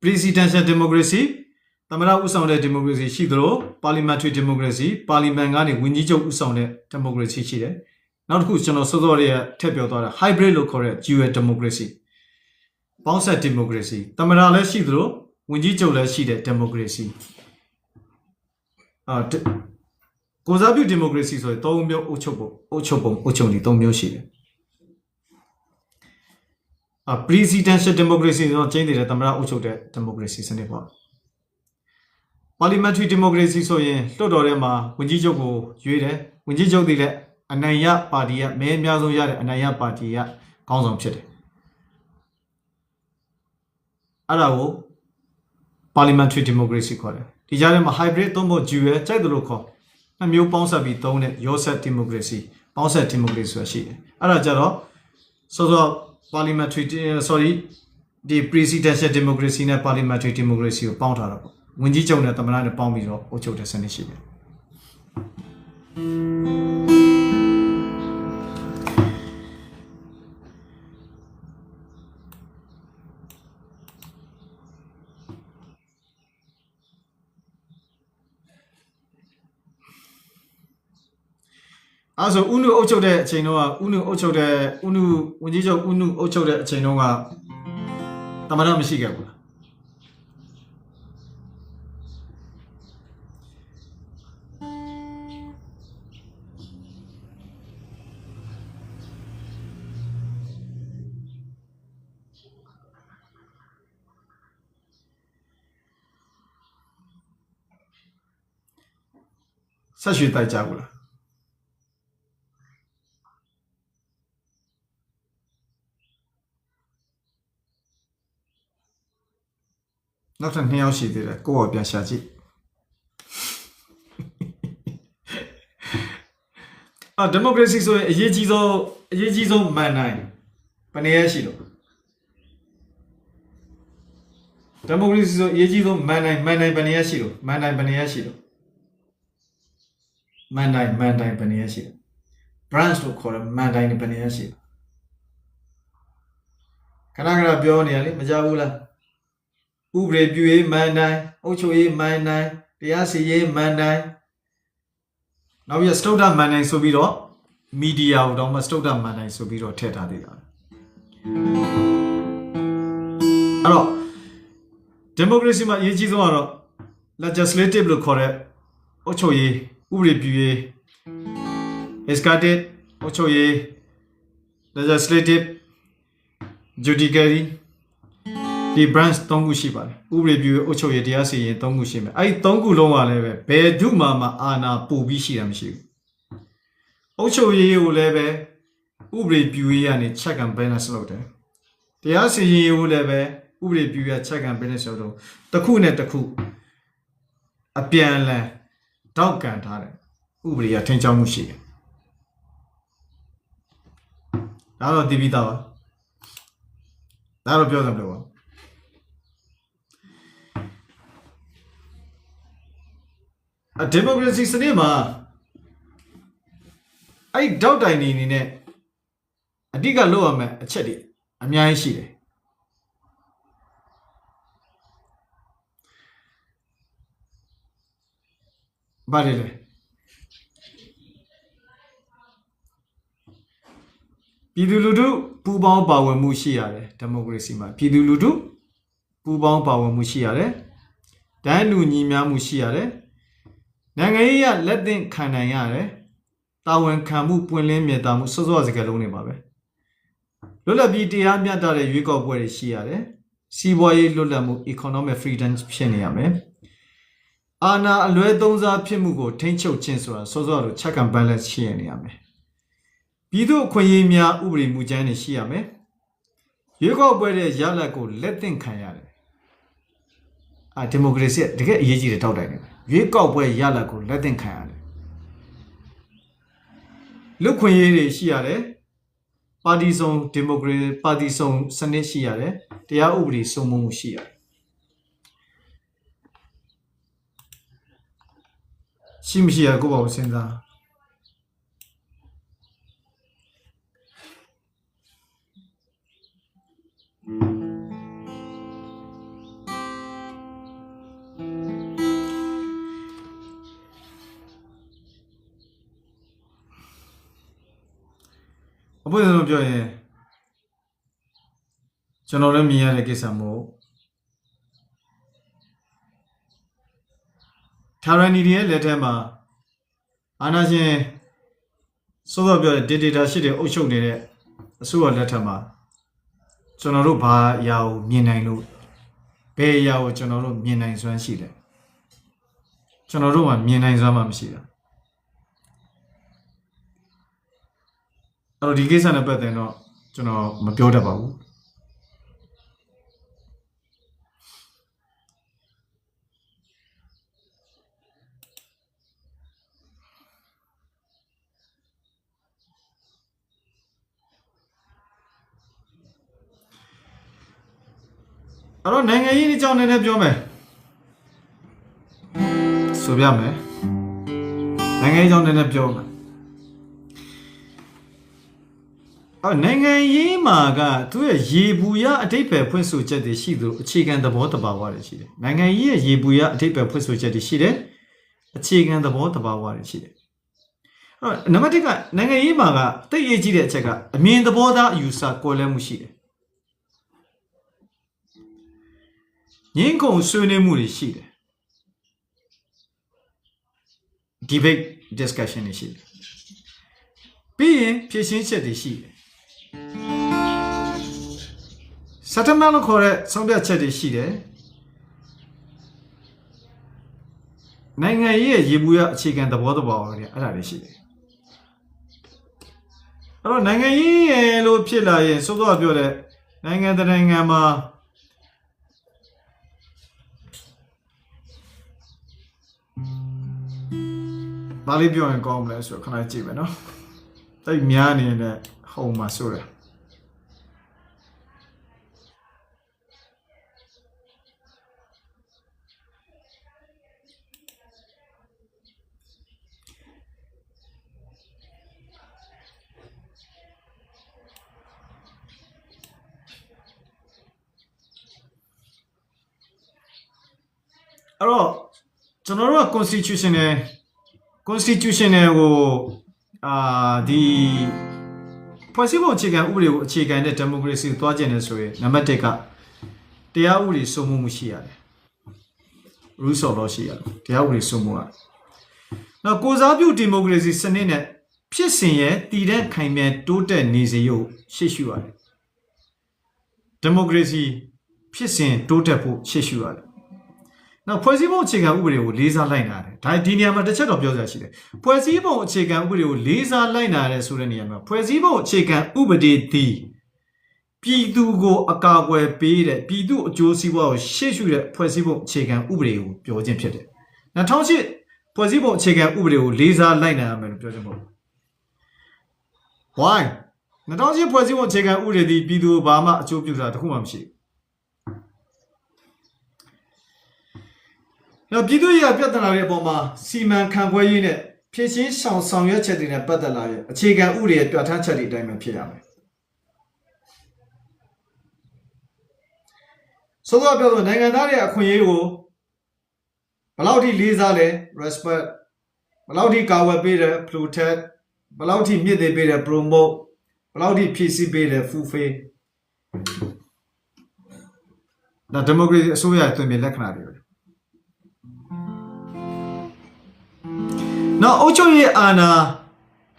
presidential democracy သမ္မတဦးဆောင်တဲ့ democracy ရှိသလို parliamentary democracy parliament ကနေဝန်ကြီးချုပ်ဦးဆောင်တဲ့ democracy ရှိတယ်နောက်တစ်ခုကျွန်တော်စောစောလေးထည့်ပြောသွားတာ hybrid လို့ခေါ်တဲ့ dual democracy ပေါင်းစပ် democracy သမ္မတလည်းရှိသလိုဝန်ကြီးချုပ်လည်းရှိတဲ့ democracy ကိုယ်စားပြု democracy ဆိုရင်၃မျိုးအုပ်ချုပ်နည်း၃မျိုးရှိတယ် presidential democracy ဆိုတော့ကျင်းနေတဲ့သမ္မတအုပ်ချုပ်တဲ့ democracy စနစ်ပေါ့ parliamentary democracy ဆိုရင်လွှတ်တော်ထဲမှာဝန်ကြီးချုပ်ကိုရွေးတယ်ဝန်ကြီးချုပ်တည်တဲ့အနိုင်ရပါတီကမဲအများဆုံးရတဲ့အနိုင်ရပါတီကခေါင်းဆောင်ဖြစ်တယ်အဲ့ဒါကို parliamentary democracy ခေါ်တယ်ဒီကြားထဲမှာ hybrid သုံးဖို့ dual ကြိုက်တယ်လို့ခေါ်နှစ်မျိုးပေါင်းစပ်ပြီးသုံးတဲ့ Yosef democracy ပေါင်းစပ် democracy ဆိုတာရှိတယ်အဲ့ဒါကြတော့စောစော parliamentaryဒီ presidential democracy နဲ့ parliamentary democracy ကိုပေါင်းထားတာပေါ့ဝန်ကြီးချုပ်နဲ့သမ္မတနဲ့ပေါင်းပြီးတော့အုပ်ချုပ်တဲ့စနစ်ရှိတယ်အဲ့ဆိုဥနုအုပ်ချုပ်တဲ့အချိန်တော့ဥနုဝန်ကြီးချုပ်ဥနုအုပ်ချုပ်တဲ့အချိန်တော့ကသမ္မတမရှိခဲ့ဘူးလားဆက်ရွှေတိုက်ကြဘူးလားနောက်ထပ်2ယောက်ရှိသေးတယ်ကိုယ့်ဘောပြန်ရှာကြည့်democracy ဆိုရင်အရေးကြီးဆုံးမန်နိုင်ဘယ်နေရာရှိလို့ democracy ဆိုအရေးကြီးဆုံးမန်နိုင်ဘယ်နေရာရှိလို့မန်နိုင်ဘယ်နေရာရှိလို့မန်တိုင်းဘယ်နေရာရှိလို့ branch လို့ခေါ်တယ်မန်တိုင်းဘယ်နေရာရှိလို့ခဏပြောနေရလေမကြဘူးလားဥပဒေပြုရေးမန်တိုင်းအုပ်ချုပ်ရေးမန်တိုင်းတရားစီရင်မန်တိုင်းနောက်ပြီးစတုဒ္ဓမန်တိုင်းဆိုပြီးတော့မီဒီယာကိုတော့မစတုဒ္ဓမန်တိုင်းဆိုပြီးတော့ထည့်ထားသေးတာအဲ့တော့ democracy မှာအရေးကြီးဆုံးကတော့ legislative လို့ခေါ်တဲ့အုပ်ချုပ်ရေးဥပဒေပြုရေး executive အုပ်ချုပ်ရေး legislative judiciary ဒီ branch 3ခုရှိပါတယ်ဥပဒေပြုရေးအုပ်ချုပ်ရေးတရားစီရင်3ခုရှိမယ်အဲ့ဒီ3ခုလုံးကလည်းပဲဘယ်သူမှအာဏာပို့ပြီးရှိတာမရှိဘူးအုပ်ချုပ်ရေးကိုလည်းပဲဥပဒေပြုရေးကနေ check and balance လုပ်တယ်တရားစီရင်ရေးကိုလည်းပဲဥပဒေပြုရေး check and balance လုပ်တော့တစ်ခုနဲ့တစ်ခုအပြန်အလှန်တောက်ကန်ထားတယ်ဥပဒေကထိန်းချုပ်မှုရှိတယ်ဒါတော့ဒီပြီးသားပါဒါတော့ပြောတယ်ဘယ်လိုပါdemocracy စနစ်မှာအဲ့ဒေါက်တိုင်နေနေနဲ့အဓိကလုပ်ရမယ်အချက်တွေအများကြီးရှိတယ်ဘာလဲပြည်သူလူထုပူးပေါင်းပါဝင်မှုရှိရတယ်ဒီမိုကရေစီမှာပြည်သူလူထုပူးပေါင်းပါဝင်မှုရှိရတယ်ဒန်းလူညီများမှုရှိရတယ်နိုင်ငံရေးရလက်သင့်ခံနိုင်ရတယ်တာဝန်ခံမှုပွင့်လင်းမြတ်တာမှုစောစောစကားလုံးတွေပါပဲလွတ်လပ်ပြီးတရားမျှတတဲ့ရွေးကောက်ပွဲတွေရှိရတယ်စီးပွားရေးလွတ်လပ်မှု economic freedom ဖြစ်နေရမယ်အာဏာအလွဲသုံးစားဖြစ်မှုကိုထိန်းချုပ်ခြင်းဆိုတာစောစောလို check and balance ရှိနေရမယ်ပြည်သူ့အခွင့်အရေးများဥပဒေမူကြမ်းတွေရှိရမယ်ရွေးကောက်ပွဲတဲ့ရလဒ်ကိုလက်သင့်ခံရတယ်ဒီမိုကရေစီတကယ်အရေးကြီးတဲ့တောက်တိုင်နေရွေးကောက်ပွဲရလဒ်ကိုလက်သင့်ခံရတယ်လူခွင့်ရေးတွေရှိရတယ်ပါတီစုံဒီမိုကရေစီပါတီစုံစနစ်ရှိရတယ်တရားဥပဒေစိုးမိုးမှုရှိရတယ်ရှိမရှိရကိုပေါ့စဉ်းစားအပွင့်ဆုံးပြောရင်ကျွန်တော်လည်းမြင်ရတဲ့ကိစ္စမို့ထာရဏီတွေရဲ့လက်ထက်မှာအာဏာရှင်စောစောပြောတဲ့ dictator ရှိတဲ့အုပ်ချုပ်နေတဲ့အစိုးရလက်ထက်မှာ ကျွန်တော်တို့ဘာအရာကိုမြင်နိုင်လို့ဘယ်အရာကိုကျွန်တော်တို့မြင်နိုင်စွမ်းရှိလဲကျွန်တော်တို့ကမြင်နိုင်စွမ်းမှမရှိတာအဲ့တော့ဒီကိစ္စနဲ့ပတ်သက်တော့ကျွန်တော်မပြောတတ်ပါဘူးအဲ့တော့နိုင်ငံရေးအကြောင်းနည်းနည်းပြောမယ်ဆိုပြမယ်နိုင်ငံရေးအကြောင်းနည်းနည်းပြောမယ်နိုင်ငံရေးမှာကသူ့ရဲ့ရေဘူးရအတိတ်ပဲဖွင့်ဆိုချက်တွေရှိသလိုအခြေခံသဘောတဘာဝတွေရှိတယ်နိုင်ငံရေးရဲ့ရေဘူးရအတိတ်ပဲဖွင့်ဆိုချက်တွေရှိတယ်အခြေခံသဘောတဘာဝတွေရှိတယ်အဲ့တော့နံပါတ်1ကနိုင်ငံရေးမှာကတိတ်ရေးကြည့်တဲ့အချက်ကအမြင်သဘောသားအယူဆကွဲလွဲမှုရှိတယ်ငင်းခုန်ဆွေးနွေးမှုတွေရှိတယ် debate discussion တွေရှိတယ်ပြီးရင်ဖြည့်ရှင်းချက်တွေရှိတယ်settlement လို့ခေါ်တဲ့ဆုံးဖြတ်ချက်တွေရှိတယ်နိုင်ငံရေးရဲ့ရေဘူးရအခြေခံသဘောတဘာဝတွေအဲ့ဒါတွေရှိတယ်အဲ့တော့နိုင်ငံရေးရဲ့လို့ဖြစ်လာရင်စိုးစောပြောတဲ့နိုင်ငံတကာနိုင်ငံမှာဘာလို့ပြောရင်ကောင်းမလဲဆိုတော့ခဏကြည့်မယ်နော်တိတ်များနေတဲ့ဟုံမှာဆိုတယ်အဲ့တော့ကျွန်တော်တို့က constitutional ကိုဒီဖွဲ့စည်းပုံအခြေခံဥပဒေကိုအခြေခံတဲ့ဒီမိုကရေစီကိုသွားကျင်နေဆိုရင်နံပါတ်1ကတရားဥပဒေစိုးမိုးမှုရှိရတယ် rules of law ရှိရတယ်တရားဥပဒေစိုးမိုးရတယ်နောက်ကိုစားပြုဒီမိုကရေစီစနစ်နဲ့ဖြစ်စဉ်ရဲ့တည်တဲ့ခိုင်မြဲတိုးတက်နေစေရုံရှေ့ရှုရတယ်ဒီမိုကရေစီဖြစ်စဉ်တိုးတက်ဖို့ရှေ့ရှုရတယ်နောက်ဖွဲ့စည်းပုံအခြေခံဥပဒေကိုလေးစားလိုက်နာတယ်ဒါဒီနေရာမှာတစ်ချက်တော့ပြောစရာရှိတယ်ဖွဲ့စည်းပုံအခြေခံဥပဒေကိုလေးစားလိုက်နာတယ်ဆိုတဲ့နေရာမှာဖွဲ့စည်းပုံအခြေခံဥပဒေသည်ပြည်သူကိုအကာအကွယ်ပေးတဲ့ပြည်သူအကျိုးစီးပွားကိုရှေ့ရှုတဲ့ဖွဲ့စည်းပုံအခြေခံဥပဒေကိုပြောခြင်းဖြစ်တယ်2008ဖွဲ့စည်းပုံအခြေခံဥပဒေကိုလေးစားလိုက်နာရမယ်လို့ပြောခြင်းမဟုတ်ဘူး why 2008ဖွဲ့စည်းပုံအခြေခံဥပဒေသည်ပြည်သူကိုဘာမှအကျိုးပြုတာတခုမှမရှိဘူးပြည်သူ့ရဲ့ပြဿနာတွေအပေါ်မှာစီမံခန့်ခွဲရေးနဲ့ဖြည့်ရှင်းဆောင်ရွက်ချက်တွေနဲ့ပတ်သက်လာရဲ့အခြေခံဥပဒေရဲ့ပြဋ္ဌာန်းချက်တွေအတိုင်းပဲဖြစ်ရမယ်။ဆိုတော့ပြောလို့နိုင်ငံသားတွေအခွင့်အရေးကိုဘယ်လောက်ထိလေးစားလဲ respect ဘယ်လောက်ထိကာဝယ်ပေးတယ် protect ဘယ်လောက်ထိမြင့်တင်ပေးတယ် promote ဘယ်လောက်ထိဖြည့်ဆည်းပေးတယ် fulfill ဒါဒီမိုကရေစီအစိုးရရဲ့သွင်ပြင်လက္ခဏာတွေပဲနောက်အုပ်ချုပ်ရေးအာဏာ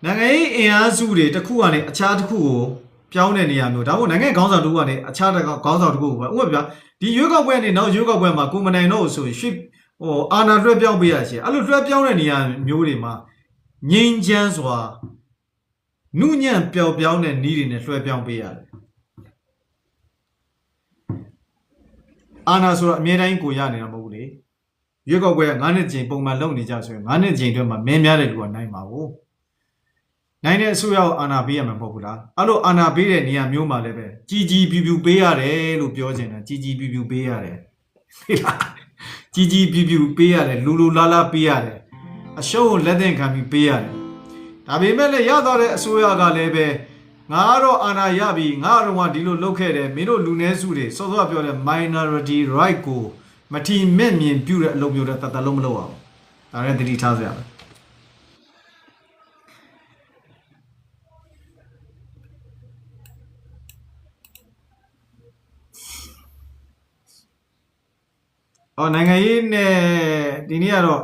နိုင်ငံရေးအင်အားစုတွေတစ်ခုကနေအခြားတစ်ခုကိုပြောင်းတဲ့နေရာမျိုးဒါမှမဟုတ်နိုင်ငံခေါင်းဆောင်တစ်ခုကနေအခြားတစ်ခေါင်းဆောင်တစ်ခုကိုပဲဥပမာပြဒီရွေးကောက်ပွဲနဲ့နောက်ရွေးကောက်ပွဲမှာကိုမနိုင်တော့ဆိုရင်အာဏာလွှဲပြောင်းပေးရချင်အဲ့လိုလွှဲပြောင်းတဲ့နေရာမျိုးတွေမှာငြိမ်းချမ်းစွာနုညံ့ပျော်ပြောင်းတဲ့နည်းတွေနဲ့လွှဲပြောင်းပေးရတယ်အာဏာဆိုတော့အမြဲတမ်းကိုရနေတာမဟုတ်ဘူးလေရွေးကောက်ပွဲက9နှစ်ချိန်ပုံမှန်လုပ်နေကြဆိုရင်9နှစ်ချိန်အတွင်းမှာမင်းများတဲ့လူကနိုင်ပါဘူးနိုင်တဲ့အစိုးရကိုအာဏာပေးရမှာမဟုတ်ဘူးလားအဲ့လိုအာဏာပေးတဲ့နေရာမျိုးမှာလည်းပဲကြီးကြီးပြူပြူပေးရတယ်လို့ပြောချင်တာကြီးကြီးပြူပြူပေးရတယ်ဟဲ့လားကြီးကြီးပြူပြူပေးရတယ်လူလူလာလာပေးရတယ်အရှုံးကိုလက်သင့်ခံပြီးပေးရတယ်ဒါပေမဲ့လည်းရသွားတဲ့အစိုးရကလည်းပဲငါတော့အာဏာရပြီငါတော့ဒီလိုလုပ်ခဲ့တယ်မင်းတို့လူနည်းစုတွေစောစောပြောတဲ့ minority right ကိုမထီမဲ့မြင်ပြုတဲ့အလုပ်မျိုးတွေတတ်လုံးမလုပ်အောင်ဒါလည်းသတိထားစရာပဲနိုင်ငံရေးနဲ့ဒီနေ့ကတော့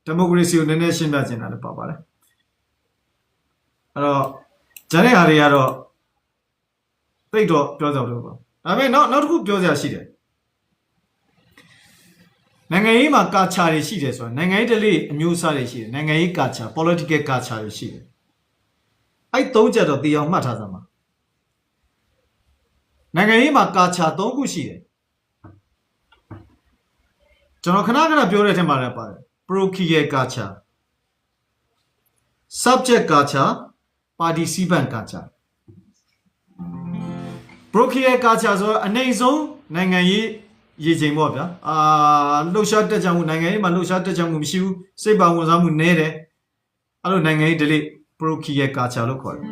ဒီမိုကရေစီကိုနည်းနည်းရှင်းပြချင်တာလည်းပါပါတယ်အဲ့တော့ဂျန်တဲ့ဟာတွေကတော့ တိတ်တော့ပြောကြလို့ပါဒါပေမဲ့နောက်တစ်ခုပြောစရာရှိတယ်နိုင်ငံရေးမှာကာချာတွေရှိတယ်ဆိုတာနိုင်ငံရေးတလေအမျိုးအစားတွေရှိတယ်နိုင်ငံရေးကာချာ political ကာချာတွေရှိတယ်အဲ့သုံးချက်တော့သိအောင်မှတ်ထားစမ်းပါနိုင်ငံရေးမှာကာချာ၃ခုရှိတယ်ကျွန်တော်ခဏပြောတဲ့အထက်မှာလည်းပါတယ် parochial culture subject culture participant culture parochial culture ဆိုတော့အနေဆုံးနိုင်ငံရေးရည်ချိန်ပေါ့ဗျာလှုပ်ရှားတက်ကြမှုနိုင်ငံရေးမှာလှုပ်ရှားတက်ကြမှုမရှိဘူးစိတ်ပါဝင်စားမှုနည်းတယ်အဲ့လိုနိုင်ငံရေး delay parochial culture လို့ခေါ်တယ်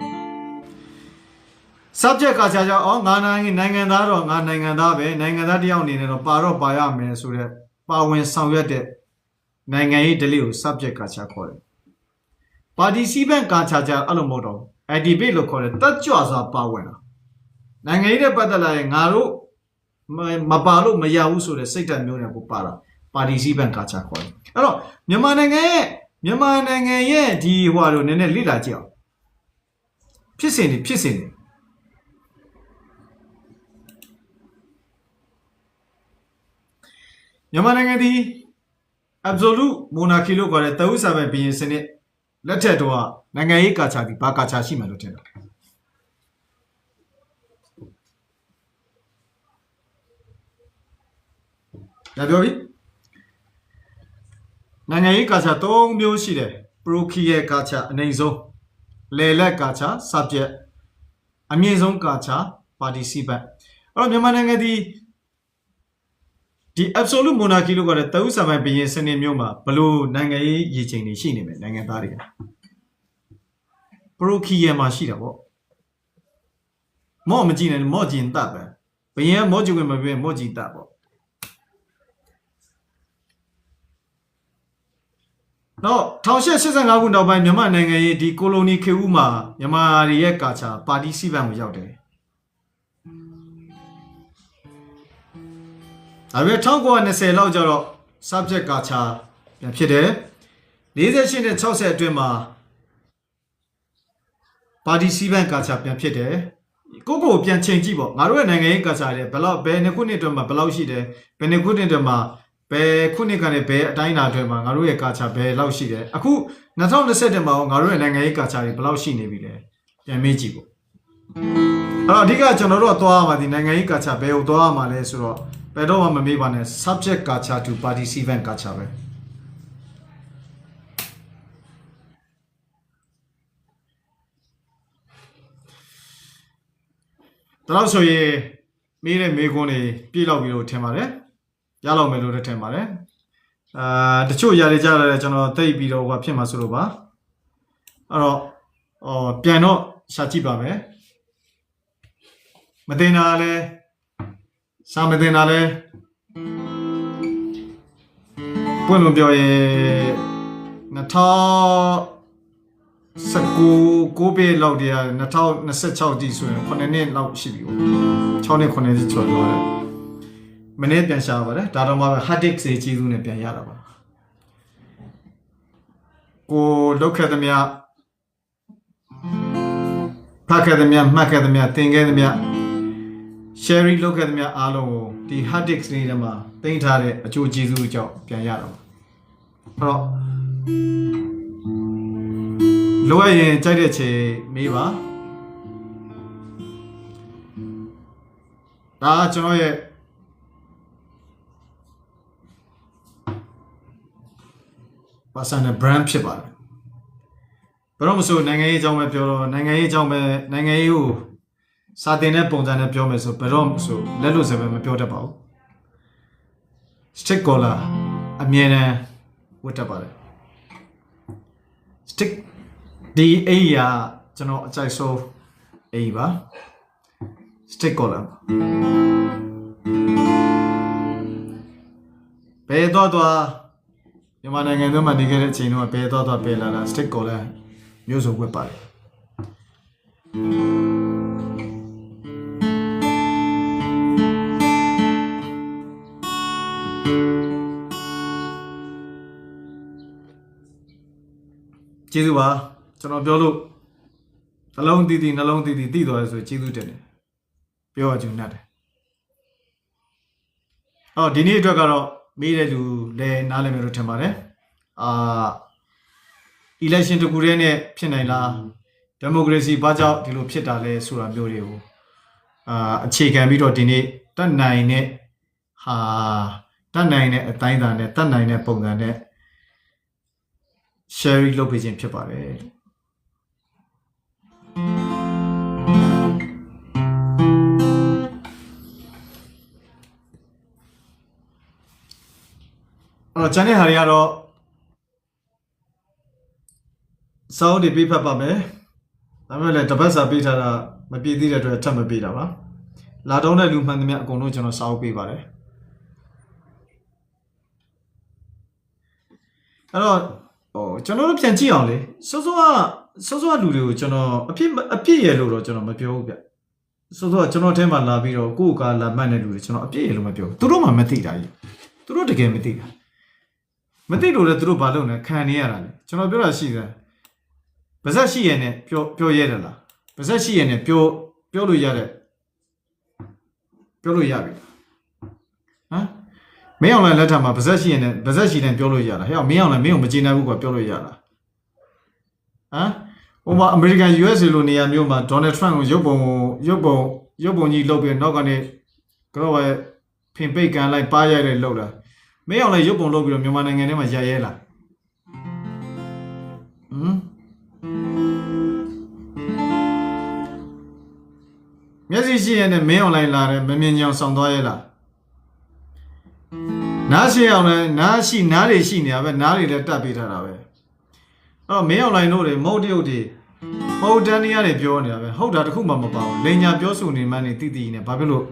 subject culture ကြောင့်ငါနိုင်ငံသားတော့ငါနိုင်ငံသားပဲနိုင်ငံသားတယောက်အနေနဲ့တော့ပါရမယ်ဆိုတဲ့ပါဝင်ဆောင်ရွက်တဲ့နိုင်ငံရေး delay ကို subject culture ခေါ်တယ် participant culture ကြအဲ့လိုမဟုတ်တော့ debate လို့ခေါ်တယ်တက်ကြွစွာပါဝင်တာနိုင်ငံရေးနဲ့ပတ်သက်လာရင်ငါတို့မပါလို့မရဘူးဆိုတဲ့စိတ်ဓာတ်မျိုးနဲ့ကိုပါတာ participant culture ခေါ်တယ်အဲ့တော့မြန်မာနိုင်ငံရဲ့ဒီဟိုတို့နည်းနည်းလေ့လာကြည့်အောင်ဖြစ်စဉ်တွေမြန်မာနိုင်ငံဒီ absolute monarchy လို့ခေါ်တဲ့တဦးစာပဲဘီရင်စနစ်လက်ထက်တော့နိုင်ငံရေးကာချာဒီဘာကာချာရှိမှလို့ထင်တာညပြောပြီနိုင်ငံရေးကာချာ၃မျိုးရှိတယ် parochial ကာချာအနေဆုံးလေလက်ကာချာ subject အမြင့်ဆုံးကာချာ participant အဲ့တော့မြန်မာနိုင်ငံဒီabsolute monarchy လို့ခေါ်တဲ့တဦးစာပိုင်ဘီရင်စနစ်မျိုးမှာဘလို့နိုင်ငံရေးရည်ချိန်တွေရှိနေမယ်နိုင်ငံသားတွေက parochial မှာရှိတာပေါ့မော့မကြည့်နဲ့မော့ကြည့်တတ်ပဲဘီရင်မော့ကြည့်ဝင်မပြည့်မော့ကြည့်တတ်ပေါ့တော့1885ခုနောက်ပိုင်းမြန်မာနိုင်ငံရဲ့ဒီကိုလိုနီခေတ်ဦးမှာမြန်မာတွေရဲ့ကာချာ participant ကိုရောက်တယ်ဒါပေမဲ့1920လောက်ကျတော့ subject ကာချာပြန်ဖြစ်တယ်48နဲ့60အတွင်းမှာ participant ကာချာပြန်ဖြစ်တယ်ကိုပြန်ချိန်ကြည့်ပေါ့ငါတို့ရဲ့နိုင်ငံရေးကာချာတွေဘယ်နှစ်ခုနှစ်အတွင်းမှာဘယ်လောက်ရှိတယ်ဘယ်နှစ်ခုနှစ်အတွင်းမှာဘယ်ခုနှစ်ကနေဘယ်အတိုင်းအတာအတွင်းမှာငါတို့ရဲ့ကာချာဘယ်လောက်ရှိတယ်အခု2020မှာငါတို့ရဲ့နိုင်ငံရေးကာချာတွေဘယ်လောက်ရှိနေပြီလဲပြန်မေးကြည့်ပေါ့အဲ့တော့အဓိကကျွန်တော်တို့ကသွားရမှာဒီနိုင်ငံရေးကာချာဘယ်ကိုသွားရမှာလဲဆိုတော့ဘယ်တော့မှမမေးပါနဲ့ subject culture to participant culture ပဲဒါတော့ဆိုရင်မေးတဲ့မေးခွန်းတွေပြည့်လောက်ပြီလို့ထင်ပါတယ်ရလောက်မယ်လို့လည်းထင်ပါတယ်တချို့ຢာတွေကြားရတယ်ကျွန်တော်သိပြီးတော့ဟိုဖြစ်မှာဆိုလို့ပါအဲ့တော့ပြန်တော့ရှာကြည့်ပါမယ်မတင်တာလည်းစာမတင်တာလည်းပွင့်လို့ပြောရင်2019ပေလောက်တည်း2026တိဆိုရင်9နှစ်လောက်ရှိပြီ6နှစ်9နှစ်ကျော်တော့တယ်မနေ့ပြန်ရှာပါတယ်ဒါတော့မှပဲ hard disk စေကြီးစုနဲ့ပြန်ရတာပါကိုလောက်ခဲ့သမျှဖတ်ခဲ့သမျှမှတ်ခဲ့သမျှသင်ခဲ့သမျှ sharing လုပ်ခဲ့သမျှအားလုံးကိုဒီ hard disk လေးထဲမှာတင်ထားတဲ့အကျိုးကျေးဇူးကြောင့်ပြန်ရတော့အဲ့တော့လိုအပ်ရင်ကြိုက်တဲ့ချိန်မေးပါဒါကျွန်တော်ရဲ့personal brand ဖြစ်ပါတယ်ဘယ်တော့မှဆိုနိုင်ငံရေးအကြောင်းပဲပြောတော့နိုင်ငံရေးအကြောင်းပဲနိုင်ငံရေးကိုစာတင်တဲ့ပုံစံနဲ့ပြောမယ်ဆိုဘယ်တော့မှဆိုလက်လို့စပယ်မပြောတတ်ပါဘူး stick collar အမြဲတမ်းဝတ်တတ်ပါတယ် stick ဒီအိယာကျွန်တော်အကြိုက်ဆုံးအိပါ stick collar ဘယ်တော့မြန်မာနိုင်ငံထဲမှာနေခဲ့တဲ့အချိန်တုန်းကဘယ်တော့ပဲလာတာ stick collar မျိုးစုံဝတ်ပါတယ်ကျေးဇူးပါကျွန်တော်ပြောလို့နှလုံးတည်တည်သိသွားရဆိုကျေးဇူးတင်တယ် ပြောရကြနတ်တယ်အော်ဒီနေ့အတွက်ကတော့မေးတဲ့လူလည်းနားလည်မယ်လို့ထင်ပါတယ်election တခုတည်းနဲ့ဖြစ်နိုင်လား democracy ဘာကြောင့်ဒီလိုဖြစ်တာလဲဆိုတာမျိုးတွေကိုအခြေခံပြီးတော့ဒီနေ့တတ်နိုင်တဲ့အတိုင်းအတာနဲ့တတ်နိုင်တဲ့ပုံစံနဲ့ share လုပ်ပေးခြင်းဖြစ်ပါတယ်ကျန်တဲ့ဟာတွေကတော့စောင်းတွေပြဖတ်ပါမယ်ဒါပေမဲ့လည်းတပတ်စာပေးထားတာမပြည့်သေးတဲ့အတွက်ထပ်မပေးတာပါလာတော့တဲ့လူမှန်သမျှအကုန်လုံးကျွန်တော်စာအုပ်ပေးပါတယ်အဲ့တော့ကျွန်တော်တို့ပြန်ကြည့်အောင်လေစောစောလူတွေကိုကျွန်တော်အဖြစ်ရလို့တော့ကျွန်တော်မပြောဘူးဗျစောစောကျွန်တော်ထဲမှာလာပြီးတော့ကိုယ့်ကားလာမှတ်တဲ့လူတွေကျွန်တော်အပြည့်ရလို့မပြောဘူးသူတို့မှမသိတာကြီးသူတို့တကယ်မသိတာမသိလို့လည်းသူတို့ဘာလုပ်လဲခံနေရတာလေကျွန်တော်ပြောတာရှိတယ်ပါဇက်ရှိရနဲ့ပြောရဲတယ်လားပါဇက်ရှိရနဲ့ပြောလို့ရတဲ့ပြောလို့ရပြီဟမ်မင်းအောင်လည်းလက်ထပ်မှာပါဇက်ရှိရနဲ့ပါဇက်ရှိတယ်ပြောလို့ရတာဟဲ့မင်းအောင်လည်းမင်းကိုမကျေနပ်ဘူးကွာပြောလို့ရတာဟမ်ဟိုမှာအမေရိကန် USA လိုနေရာမျိုးမှာဒေါ်နယ်ထရန့်ကိုရုပ်ပုံကြီးလုပ်ပြီးနောက်ကနေကတော့ပဲဖင်ပိတ်ကန်လိုက်ပါရိုက်လိုက်လောက်လာမင်းအောင်လည်းရုပ်ပုံလုပ်ပြီးတော့မြန်မာနိုင်ငံထဲမှာရရဲလားမျက်စိရှိရတဲ့မင်းအောင်လိုက်လာတယ်မမြင်ကြအောင်ဆောင်သွားရဲလားနားရှိအောင်လည်းနားတွေရှိနေတာပဲနားတွေလည်းတတ်ပေးထားတာပဲအဲ့တော့မင်းအောင်လိုက်တို့တွေမဟုတ်တရုတ်တွေဟုတ်တန်းနေရတယ်ပြောနေတာပဲဟုတ်တာတခုမှမပါဘူးလိန်ညာပြောဆိုနေမှန်းနေတိတိနဲ့ဘာဖြစ်လို့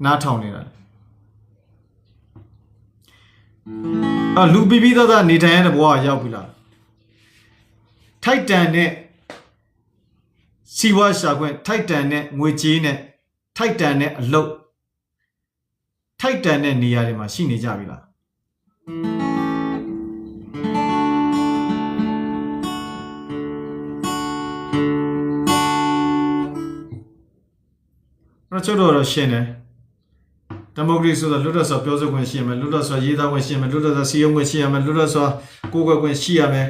နားထောင်နေတာလဲလူပြီးသားနေထိုင်ရတဲ့ဘဝရောက်ပြီလားထိုက်တန်တဲ့စီဝါရှာခွင့်ထိုက်တန်တဲ့ငွေကြေးနဲ့ထိုက်တန်တဲ့အလုပ်ထိုက်တန်တဲ့နေရာတွေမှာရှိနေကြပြီလားကျွန်တော်တို့ရှင်းတယ်ဒီမိုကရေစီဆိုတာလွတ်လပ်စွာပြောဆိုခွင့်ရှိရမယ်လွတ်လပ်စွာရေးသားခွင့်ရှိရမယ်လွတ်လပ်စွာစီရင်ခွင့်ရှိရမယ်လွတ်လပ်စွာကိုယ်ကွယ်ခွင့်ရှိရမယ်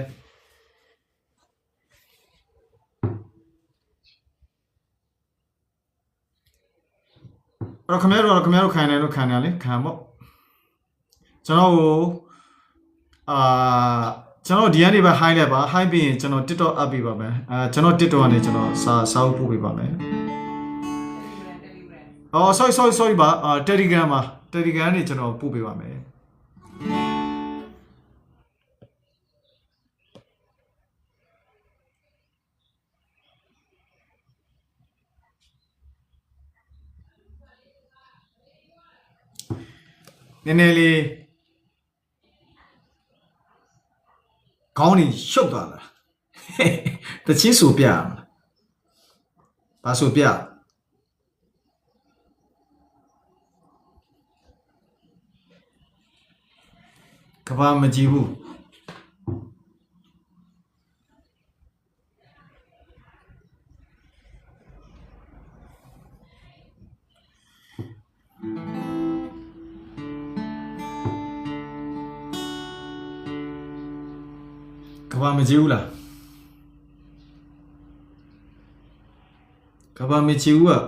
အဲ့တော့ခင်ဗျားတို့ခံတယ်လို့ခံတယ်လေခံပေါ့ကျွန်တော်ဒီကနေပဲ high လိုက်ပါ high ပြီးရင်ကျွန်တော် TikTok up ပေးပါမယ်ကျွန်တော် TikTok ကနေကျွန်တော်စာအုပ်ပို့ပေးပါမယ်sorry ပါTelegram မှာ Telegram နဲ့ကျွန်တော်ပို့ပေးပါမယ်နည်းနည်းလေးခေါင်းကြီးရှုပ်သွားလားတချင်းဆိုပြရမလားဘာဆိုပြကဘာမကြည့်ဘူးကဘာမကြည့်ဘူးလားကဘာမကြည့်ဘူးอ่ะ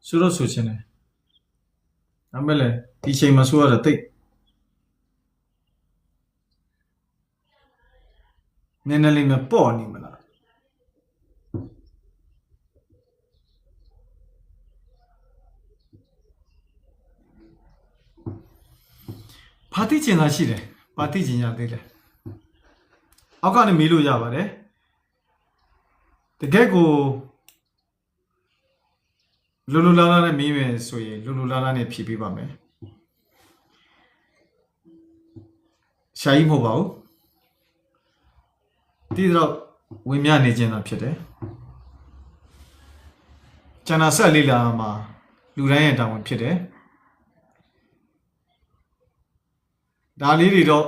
ဆိုတော့ဆိုချင်တယ်ဒါမဲ့လေဒီချိန်မှာဆိုရတဲ့တိတ်နည်းနည်းလေးမပေါ့နေမလားဘာတိကျင်တာရှိတယ်ဘာတိကျင်ရသေးလဲအောက်ကနေမေးလို့ရပါတယ်တကယ်ကိုလူလာလာနဲ့မေးမယ်ဆိုရင်လူလာလာနဲ့ဖြေပေးပါမယ်ရှာကြီးမဟုတ်ပါဘူးဒီတော့ဝင်မြနေခြင်းသာဖြစ်တယ်ကျန်တာဆက်လေးလာမှာလူတိုင်းရဲ့တာဝန်ဖြစ်တယ်ဒါလေးတွေတော့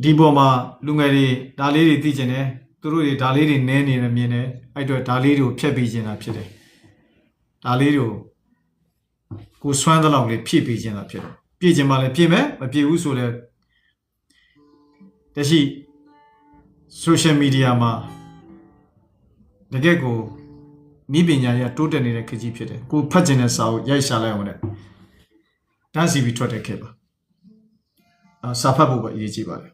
ဒီပေါ်မှာလူငယ်တွေဒါလေးတွေသိကျင်တယ်သူတို့တွေဒါလေးတွေနဲနေတယ်မြင်တယ်အဲ့တော့ဒါလေးတွေကိုဖျက်ပေးခြင်းတာဖြစ်တယ် ဒါလေးတွေကိုစွမ်းသလောက်လေးဖြည့်ပေးခြင်းသာဖြစ်တယ်ပြည့်ခြင်းမှလည်းပြည့်မယ်မပြည့်ဘူးဆိုလည်းတရှိ social media မှာတကယ့်ကိုဤပညာရေးတိုးတက်နေတဲ့ခေတ်ကြီးဖြစ်တယ်ကိုဖတ်ခြင်းတဲ့စာကိုရိုက်ရှာလိုက်အောင်နဲ့တန်းစီပြီးထွက်တဲ့ခေတ်ပါစာဖတ်ဖို့ပဲအရေးကြီးပါတယ်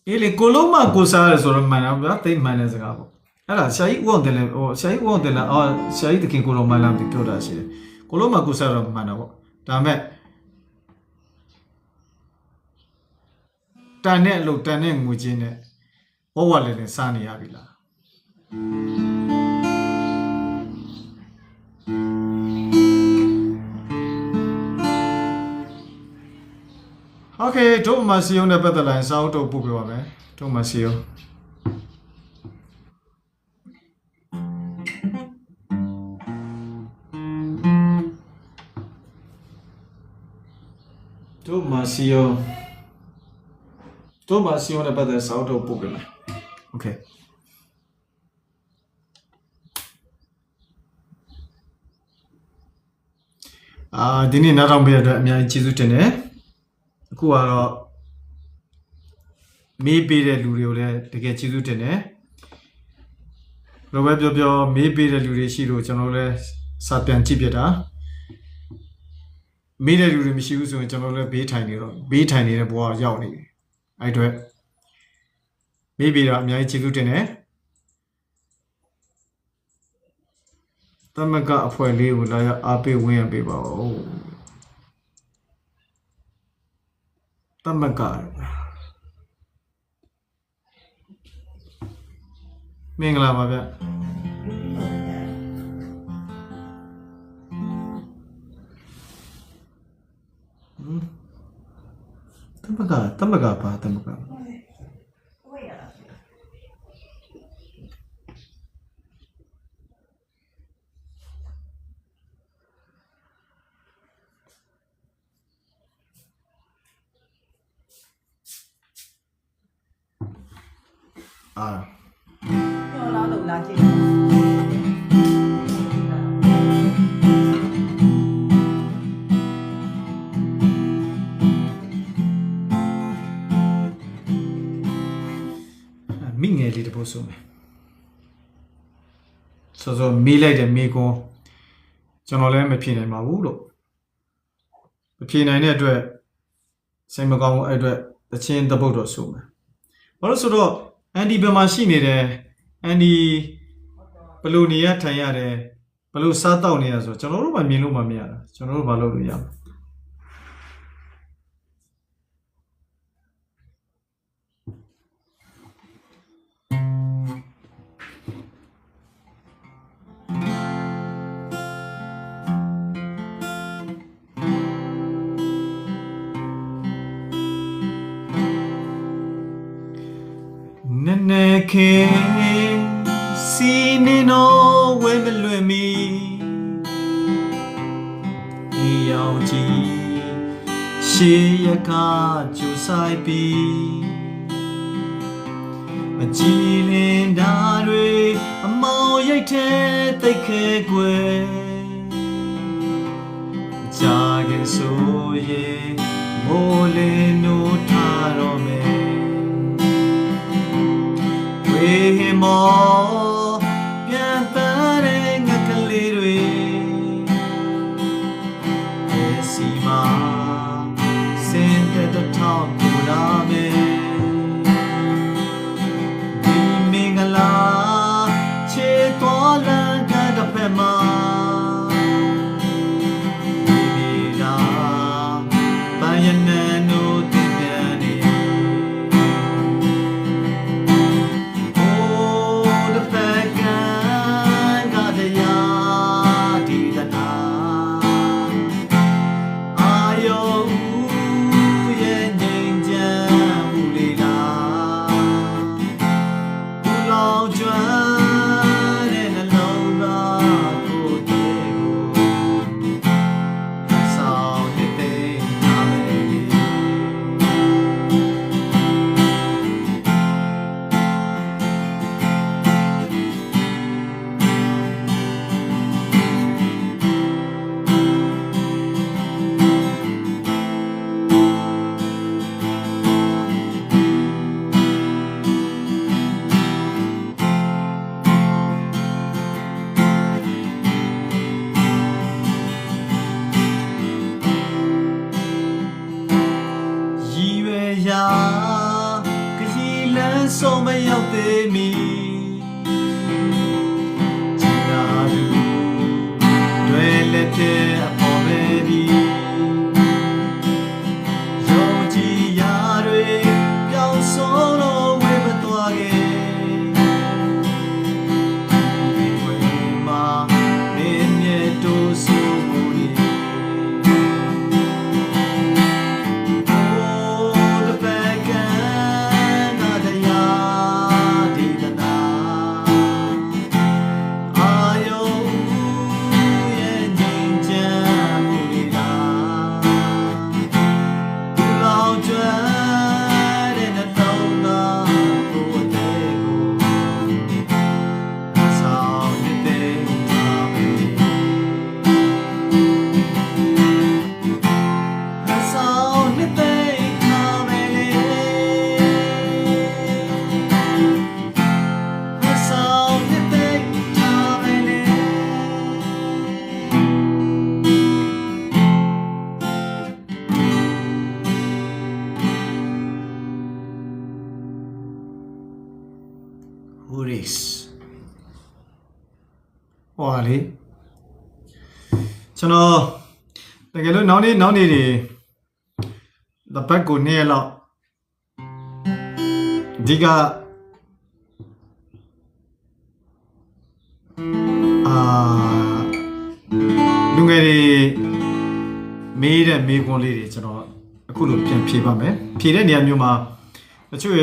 အေးလေကိုလုံးမကိုစားရဆိုတော့မှန်တော့ဗျာသိမှန်တဲ့စကားပေါ့အဲ့ဒါဆရာကြီးဦးအောင်တယ်လေဟိုဆရာကြီးဦးအောင်တယ်လားဆရာကြီးတခင်ကိုလုံးမလာပြီးပြောတာရှိတယ်ကိုလုံးမကိုစားတော့မှန်တော့ပေါ့ဒါမဲ့တန်တဲ့အလုပ်တန်တဲ့ငွေချင်းနဲ့ဝဝလည်းနဲ့စားနေရပြီလားโอเคတို့မစီယုံနဲ့ပတ်သက်လာရင်စာအုပ်တော့ပို့ပြပါမယ်တို့မစီယုံတို့မစီယုံနဲ့ပတ်သက်စာအုပ်တော့ပို့ပြမယ်โอเคဒီနေ့နောက်ထောင်ပြရတဲ့အများကြီးကျေးဇူးတင်တယ်အခုကတော့မေးပေးတဲ့လူတွေကိုလည်းတကယ်ကျေးဇူးတင်တယ်ဘယ်လိုပဲပြောမေးပေးတဲ့လူတွေရှိလို့ကျွန်တော်လည်းစာပြန်ကြည့်ပြတာမေးတဲ့လူတွေမရှိဘူးဆိုရင်ကျွန်တော်လည်းဘေးထိုင်နေတဲ့ဘဝရောက်နေပြီအဲ့အတွက်မေးပေးတာအများကြီးကျေးဇူးတင်တယ်သမဂအဖွဲ့လေးကိုလာရအားပေးဝင်ရပေးပါဦးသမဂမင်္ဂလာပါဗျသမဂပါသမဂပြောလာလို့လာကြည့်မိငယ်လေးတပုတ်ဆိုမယ်စောမေးလိုက်တဲ့မေးခွန်းကျွန်တော်လည်းမဖြေနိုင်ပါဘူးလို့မဖြေနိုင်တဲ့အတွက်စိတ်မကောင်းဘူးအဲ့အတွက်တချင်းတပုတ်တော့ဆိုမယ်ဘာလို့ဆိုတော့အန်ဒီဘယ်မှာရှိနေတယ်အန်ဒီဘယ်လိုနေရထိုင်ရတယ်ဘယ်လိုစားတောက်နေရဆိုကျွန်တော်တို့မှမြင်လို့မရတာကျွန်တော်တို့မလုပ်လို့ရဘူးနခေစီနေနောဝဲမလွင်မီဒီအောင်ကြီးရှေးရကကျူဆိုင်ပြီးမကြည်လင်ဓာတွေအမောင်ရိတ်တဲ့တိတ်ခဲကွယ်ကြာခင်ဆိုရင်မိုးလင်းနိုးထားတော့မယ်ဝေမောပြန်သားတဲ့ငါကလေးတွေစီမာစင်တဲ့ထောက်ကိုလာမယ်ဒီမင်္ဂလာချေတော်လန်တဲ့ဖက်မှာဒီမီလာပန်းရနေ ဟောလေကျွန်တော်တကယ်လို့နောက်နေ့တွေတပတ်ကိုနေ့လောက်ဒီကလူငယ်တွေမေးတဲ့မေးခွန်းလေးတွေကျွန်တော်အခုလိုပြန်ဖြေပါမယ်ဖြေတဲ့နေရာမျိုးမှာတချို့